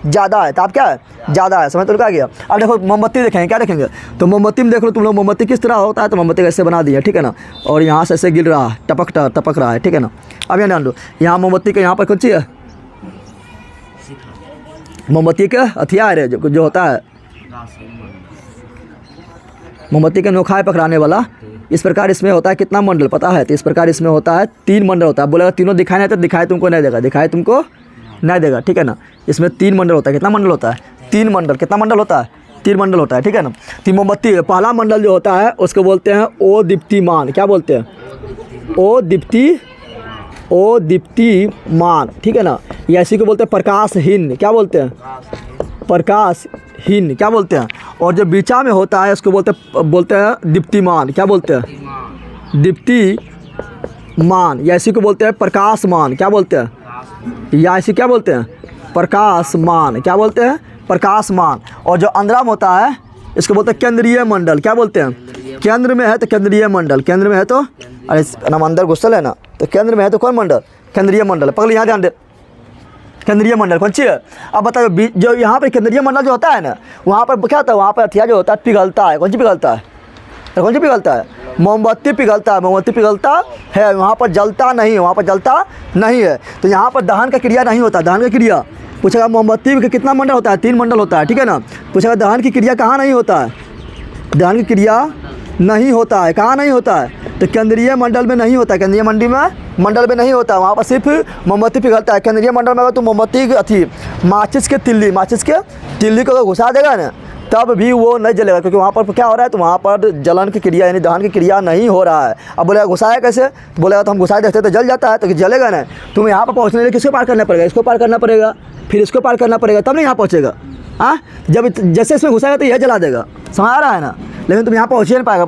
ज़्यादा है। ताप क्या है? ज़्यादा है। समझ तो क्या गया? अब देखो मोमबत्ती देखेंगे, क्या देखेंगे? तो मोमबत्ती में देख लो तुम लोग, मोमबत्ती किस तरह होता है, तो मोमबत्ती ऐसे बना दिया, ठीक है ना, और यहाँ से ऐसे गिर रहा है, टपक रहा है, ठीक है ना। अब यहाँ ध्यान दो, यहाँ मोमबत्ती के यहाँ पर कुछ है, मोमबत्ती का हथियार है जो होता है, मोमबत्ती का नोखा है पकड़ाने वाला। इस प्रकार इसमें होता है कितना मंडल पता है? तो इस प्रकार इसमें होता है 3 मंडल होता है। बोलेगा तीनों दिखाई नहीं तो दिखाई तुमको नहीं देगा, दिखाई तुमको नहीं देगा, ठीक है ना। इसमें 3 मंडल होता है। कितना मंडल होता है? 3 मंडल। कितना मंडल होता है? 3 मंडल होता है, ठीक है ना। 3 मोमबत्ती, पहला मंडल जो होता है उसको बोलते हैं ओ दीप्तिमान। क्या बोलते हैं? ओ दीप्तिमान, ठीक है ना। या इसी को बोलते हैं प्रकाशहीन। क्या बोलते हैं? प्रकाशहीन। क्या बोलते हैं? और जो बीचा में होता है उसको बोलते हैं दीप्तिमान। क्या बोलते हैं? दीप्तिमान। या इसी को बोलते हैं प्रकाशमान। क्या बोलते हैं? या इसी क्या बोलते हैं? प्रकाशमान। क्या बोलते हैं? प्रकाशमान। और जो अंदराम होता है इसको बोलते हैं केंद्रीय मंडल। क्या बोलते हैं? केंद्र में है तो केंद्रीय मंडल, केंद्र में है तो, अरे नाम अंदर घुसल है ना, तो केंद्र में है तो कौन मंडल? केंद्रीय मंडल। पकड़ यहाँ ध्यान दे, केंद्रीय मंडल कौन सी है? अब बताओ, जो यहाँ पर केंद्रीय मंडल जो होता है ना, वहाँ पर क्या होता है? वहाँ पर हथियार जो होता है पिघलता है। कौन सी पिघलता है? कौन सी पिघलता है? मोमबत्ती पिघलता है। मोमबत्ती पिघलता है, वहाँ पर जलता नहीं है, वहाँ पर जलता नहीं है। तो यहाँ पर दहन का क्रिया नहीं होता। दहन का क्रिया पूछेगा मोमबत्ती का कितना मंडल होता है? 3 मंडल होता है, ठीक है ना। पूछेगा दहन की क्रिया कहाँ नहीं होता है? दहन की क्रिया नहीं होता है। कहाँ नहीं होता है? तो केंद्रीय मंडल में नहीं होता है। केंद्रीय मंडल में नहीं होता है, वहाँ पर सिर्फ मोमबत्ती पिघलता है। केंद्रीय मंडल में अगर तुम मोमबत्ती अथी माचिस के तिल्ली को अगर घुसा देगा ना, तब भी वो नहीं जलेगा, क्योंकि वहाँ पर क्या हो रहा है? तो वहाँ पर जलन की क्रिया यानी दहन की क्रिया नहीं हो रहा है। अब बोलेगा घुसाया कैसे? तो बोलेगा तो हम घुसाए देखते तो जल जाता है, तो जलेगा ना। तुम यहाँ पर पहुँचने के लिए किसको पार करना पड़ेगा? इसको पार करना पड़ेगा, फिर इसको पार करना पड़ेगा, तब नहीं यहाँ पहुँचेगा। हाँ, जब जैसे इसमें घुसाएगा तो यह जला देगा, समझ आ रहा है ना। लेकिन तुम यहाँ पहुँच नहीं पाएगा,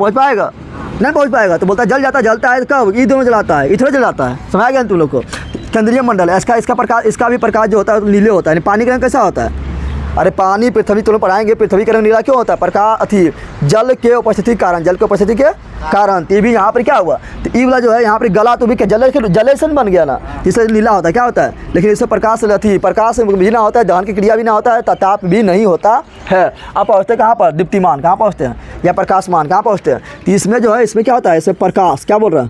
नहीं पहुँच पाएगा। तो बोलता है जलता है कब? ये दोनों जलाता है, इधर जलाता है। समझ आ गया तुम लोग को? केंद्रीय मंडल है इसका प्रकाश, इसका भी प्रकाश जो होता है नीले होता है। पानी का रंग कैसा होता है? अरे पानी पृथ्वी तुम पढ़ाएंगे, पृथ्वी का रंग नीला क्यों होता है? प्रकाश अथी जल के उपस्थिति के कारण, ये भी यहाँ पर क्या हुआ? तो ई वाला जो है यहाँ पर गला तो भी जलेशन बन गया ना, इसलिए नीला होता है। क्या होता है? लेकिन इससे प्रकाश भी ना होता है, दहन की क्रिया भी ना होता है, ताप भी नहीं होता है। आप पहुँचते कहाँ पर? दीप्तिमान कहाँ पहुँचते हैं? या प्रकाशमान कहाँ पहुँचते हैं? तो इसमें जो है, इसमें क्या होता है? इसमें प्रकाश, क्या बोल रहा है?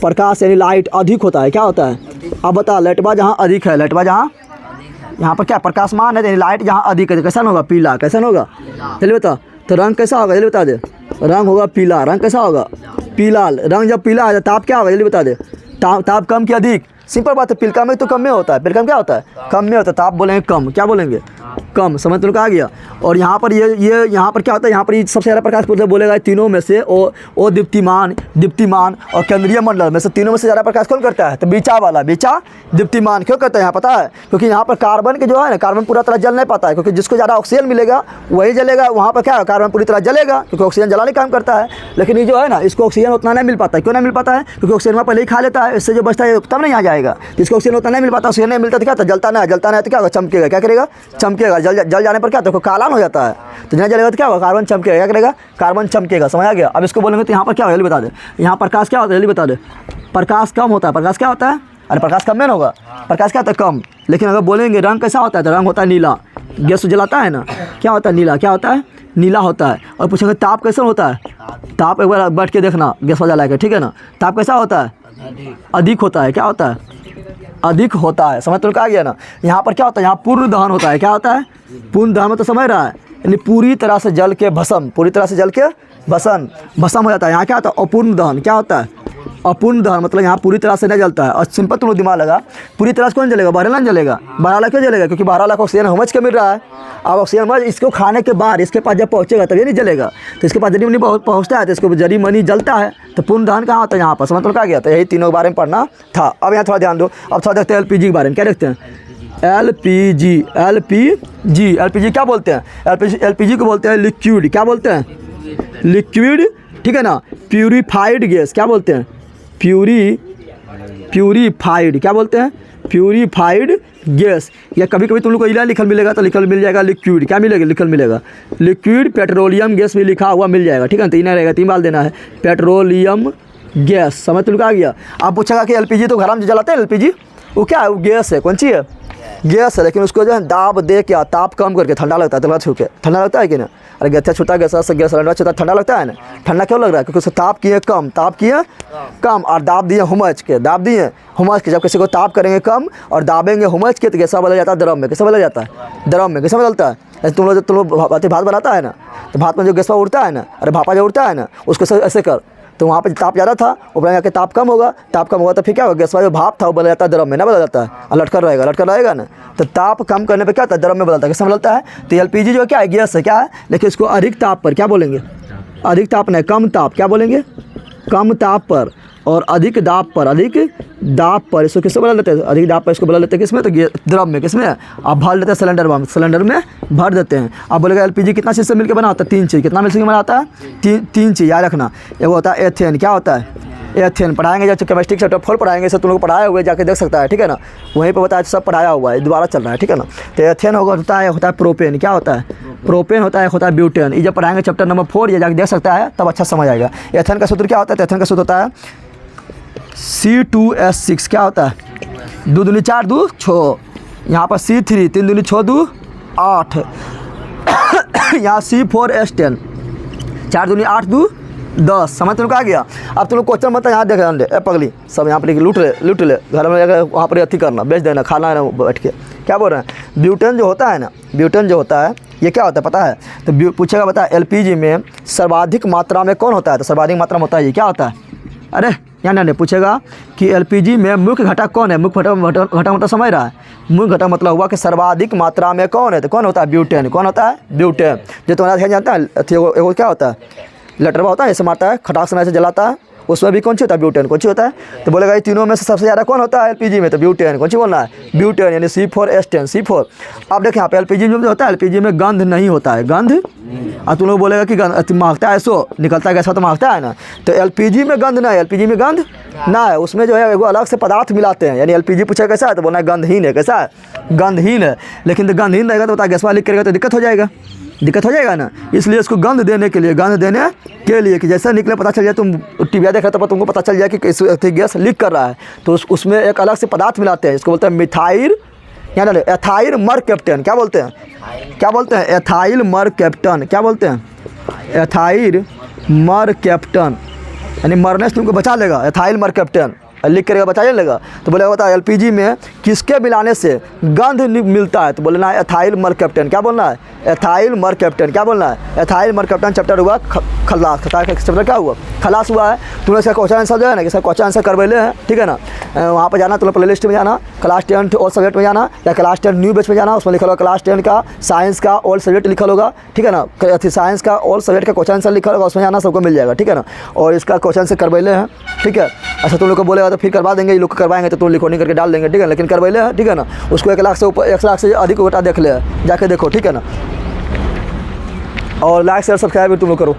प्रकाश यानी लाइट अधिक होता है। क्या होता है? अब बता, लाइटवा जहाँ अधिक है, लाइटवा जहाँ, यहाँ पर क्या प्रकाशमान है, लाइट जहाँ अधिक है, कैसा होगा? पीला। कैसा होगा? चलिए बता, तो रंग कैसा होगा? जल्दी बता दे। रंग होगा पीला। रंग कैसा होगा? पीला। रंग जब पीला है, ताप क्या होगा? जल्दी बता दे। ताप कम कि अधिक? सिंपल बात है, पिलका में तो कम में होता है। पिलका में क्या होता है? कम में होता है। ताप बोलेंगे कम। क्या बोलेंगे? कम। समझ तुमको आ गया? और यहाँ पर ये यहाँ पर क्या होता है? यहाँ पर ये सबसे ज़्यादा प्रकाश बोलेगा तीनों में से ओ दीप्तिमान और केंद्रीय मंडल में से तीनों में से ज़्यादा प्रकाश कौन करता है? तो बीचा दीप्तिमान क्यों करता है? यहाँ पता है? क्योंकि यहाँ पर कार्बन के जो है ना, कार्बन पूरा तरह जल नहीं पाता है, क्योंकि जिसको ज़्यादा ऑक्सीजन मिलेगा वही जलेगा। वहाँ पर क्या है? कार्बन पूरी तरह जलेगा, क्योंकि ऑक्सीजन जलाने काम करता है। लेकिन ये जो है ना, इसको ऑक्सीजन उतना नहीं मिल पाता है। क्यों नहीं मिल पाता है? क्योंकि ऑक्सीजन वहाँ पहले ही खा लेता है, इससे जो बचता है तब नहीं आ जाएगा। इसको ऑक्सीजन उतना नहीं मिल पाता, ऑक्सीजन नहीं मिलता तो क्या? तो जलता नहीं तो क्या होगा? चमकेगा। क्या करेगा? चमकेगा। जल जाने पर क्या? देखो कालान हो जाता है, तो नहीं जलेगा तो क्या होगा? कार्बन चमकेगा। क्या करेगा? कार्बन चमकेगा। समझ आ गया? अब इसको बोलेंगे तो यहाँ पर क्या होगा? जल्दी बता दे। यहाँ प्रकाश क्या होता है? जल्दी बता दे। प्रकाश कम होता है। प्रकाश क्या होता है? अरे प्रकाश कम में होगा। प्रकाश क्या होता है? कम। लेकिन अगर बोलेंगे रंग कैसा होता है, तो रंग होता है नीला। गैस जलाता है ना, क्या होता है? नीला। क्या होता है? नीला होता है। और पूछेंगे ताप कैसा होता है? ताप एक बार बैठ के देखना, गैस जला के, ठीक है ना। ताप कैसा होता है? अधिक होता है। क्या होता है? अधिक होता है। समझ तुमको आ गया ना? यहाँ पर क्या होता है? यहाँ पूर्ण दहन होता है। क्या होता है? पूर्ण दहन में तो समझ रहा है, यानी पूरी तरह से जल के भस्म हो जाता है। यहाँ क्या होता है? अपूर्ण दहन। क्या होता है? अपूर्ण दहन मतलब यहाँ पूरी तरह से नहीं जलता है। और सिंपल तुम लोग दिमाग लगा, पूरी तरह से कौन जलेगा, बहरा नहीं जलेगा। बहरा क्यों जलेगा, क्योंकि 12 लाख ऑक्सीजन समझ के मिल रहा है। अब ऑक्सीजन इसको खाने के बाद इसके पास जब पहुँचेगा तब ये नहीं जलेगा। तो इसके पास जरी मनी पहुँचता है तो इसको जरी मनी जलता है। तो पूर्ण दहन कहाँ होता है, यहाँ पर। समझ तो क्या गया था, यही तीनों के बारे में पढ़ना था। अब यहाँ थोड़ा ध्यान दो। अब थोड़ा देखते हैं LPG के बारे में। क्या देखते हैं, LPG क्या बोलते हैं, LPG को बोलते हैं लिक्विड। क्या बोलते हैं, लिक्विड, ठीक है ना। प्यूरिफाइड गैस क्या बोलते हैं, प्यूरिफाइड क्या बोलते हैं, प्यूरिफाइड गैस। या कभी कभी तुम लोग को इला लिखल मिलेगा तो लिखल मिल जाएगा लिक्विड। क्या मिलेगा, लिखल मिलेगा लिक्विड पेट्रोलियम गैस भी लिखा हुआ मिल जाएगा, ठीक है। तीन रहेगा, 3 बार देना है, पेट्रोलियम गैस। समझ तुम आ गया। आप पूछेगा कि LPG तो घर में जलाते हैं, LPG वो क्या है, वो गैस है। कौन सी है, गैस है। लेकिन उसको जो है दाब दे के ताप कम करके ठंडा लगता है, तलवा छू के ठंडा लगता है कि ना। अरे गैस छूटा, गैस सिलेंडर छूटा, ठंडा लगता है ना। ठंडा क्यों लग रहा है, क्योंकि उसको ताप किए कम, और दाब दिए हुमच के, जब किसी को ताप करेंगे कम और दाबेंगे हुमच के तो गैसा बदल जाता है द्रव में। कैसे बदल जाता है, द्रव में कैसे बदलता है। तुम लोग भात बनाता है ना, तो भात में जो गैस उड़ता है ना, अरे भापा जो उड़ता है ना, उसको ऐसे कर, तो वहाँ पे ताप ज़्यादा था, ऊपर जाके ताप कम होगा तो फिर क्या होगा, गैस जो भाप था वो बदल जाता है द्रव में, ना बदल जाता है, और लटकर रहेगा ना। तो ताप कम करने पे क्या होता है, द्रव में बदलता है। कैसे बदलता है, तो LPG जो क्या है, गैस है, क्या है। लेकिन इसको अधिक ताप पर क्या बोलेंगे, अधिक ताप नहीं, कम ताप क्या बोलेंगे, कम ताप पर। और अधिक दाब पर इसको किससे बदल लेते हैं, अधिक दाब पर इसको बदल लेते हैं किसमें, तो द्रव में। किसमें, आप भर लेते हैं सिलेंडर में भर देते हैं। आप बोलेगा LPG कितना चीज़ से मिलकर बना होता है, 3 चीज़। कितना मिलकर बना होता है, तीन चीज़ याद रखना। एक होता है एथेन। क्या होता है, एथेन पढ़ाएंगे, जब केमिस्ट्री चैप्टर 4 पढ़ाएंगे, इसे तुम लोग पढ़ाए हुए जाके देख सकता है, ठीक है ना। वहीं पर बताया सब पढ़ाया हुआ है, दोबारा चल रहा है, ठीक है ना। तो एथेन होता है प्रोपेन। क्या होता है, प्रोपेन होता है ब्यूटेन। ये जब पढ़ाएंगे चैप्टर नंबर 4 ये जाके देख सकता है, तब अच्छा समझ आएगा। एथेन का सूत्र क्या होता है, एथेन का सूत्र होता है C2H6। क्या होता है, 2 दूनी 4 2 6, यहाँ पर C3 3 दूनी 6 2 8, यहाँ C4H10 4 दूनी 8 2 10। समझ तुम आ गया। अब तुम लोग क्वेश्चन मतलब यहाँ देख रहे पगली सब यहाँ पर लूट ले घर में जाकर वहाँ पर अथी करना, बेच देना, खाना है ना बैठ के। क्या बोल रहे हैं, ब्यूटेन जो होता है ना, ब्यूटेन जो होता है ये क्या होता है पता है। तो पूछेगा बता LPG में सर्वाधिक मात्रा में कौन होता है, तो सर्वाधिक मात्रा में होता है ये क्या होता है। अरे यहाँ नहीं पूछेगा कि LPG में मुख्य घटक कौन है, मुख्य घटक मतलब समझ रहा है। मुख्य घटक मतलब हुआ कि सर्वाधिक मात्रा में कौन है, तो कौन होता है, ब्यूटेन। कौन होता है, ब्यूटेन। जो तुम्हारा जानता है एगो क्या होता है, लटरवा होता है, ऐसे मारता है, खटाक से जलाता है, उसमें भी कौन सी होता है, ब्यूटेन। कौन सी होता है, तो बोलेगा ये तीनों में से सबसे ज़्यादा कौन होता है LPG में, तो ब्यूटेन। कौन सी बोलना है, ब्यूटेन, यानी C4H10 C4। अब देखिए यहाँ पे LPG में जो होता है, LPG में गंध नहीं होता है, गंध। और तुम लोग बोलेगा कि गंध मांगता है, सो निकलता है गैस तो मांगता है ना। तो LPG में गंध ना है, LPG में गंध ना है, उसमें जो है वो अलग से पदार्थ मिलाते हैं। यानी LPG पूछा कैसा है, तो बोलना है गंधहीन है। कैसा है, गंधहीन है। लेकिन तो गंधहीन रहेगा तो बता गैस लिख करेगा तो दिक्कत हो जाएगा ना। इसलिए इसको गंध देने के लिए कि जैसा निकले पता चल जाए, तुम टीवी देख रहे तो तुमको पता चल जाए कि गैस लीक कर रहा है, तो उसमें एक अलग से पदार्थ मिलाते हैं, इसको बोलते हैं मिथाइल, यहाँ एथाइल मरकैप्टन। क्या बोलते हैं, एथाइल मरकैप्टन। क्या बोलते हैं, एथाइल मरकैप्टन, यानी मरने से तुमको बचा लेगा, एथाइल मरकैप्टन। लिख करेगा बचाइए लेगा, तो बोलेगा बता LPG में किसके मिलाने से गंध मिलता है, तो बोलना है एथाइल मरकैप्टन। क्या बोलना है, एथाइल मरकैप्टन। क्या बोलना है, एथाइल मरकैप्टन। चैप्टर हुआ खलास, चैप्टर क्या हुआ, खलास हुआ है। तुमने इसका क्वेश्चन आंसर जो है ना, इसका क्वेश्चन आंसर करवेले हैं, ठीक है ना। वहाँ पर जाना, तुम प्ले लिस्ट में जाना, क्लास 10 ऑल सब्जेक्ट में जाना, या क्लास 10 न्यू बैच में जाना, उसमें लिखा होगा क्लास 10 का साइंस का ऑल सब्जेक्ट लिखा होगा, ठीक है ना। साइंस का ऑल सब्जेक्ट का क्वेश्चन आंसर लिखा होगा, उसमें जाना, सबको मिल जाएगा, ठीक है ना। और इसका क्वेश्चन आंसर करवेले हैं, ठीक है। अच्छा तुम लोग को बोलेगा तो फिर करवा देंगे, ये लोग करवाएंगे तो तुम रिकॉर्डिंग करके डाल देंगे, ठीक है। लेकिन करवेले हैं, ठीक है ना। उसको 1 लाख से ऊपर, 1 लाख से अधिक बेटा देख ले, जाके देखो, ठीक है ना। और लाइक शेयर सब्सक्राइब तुम लोग करो।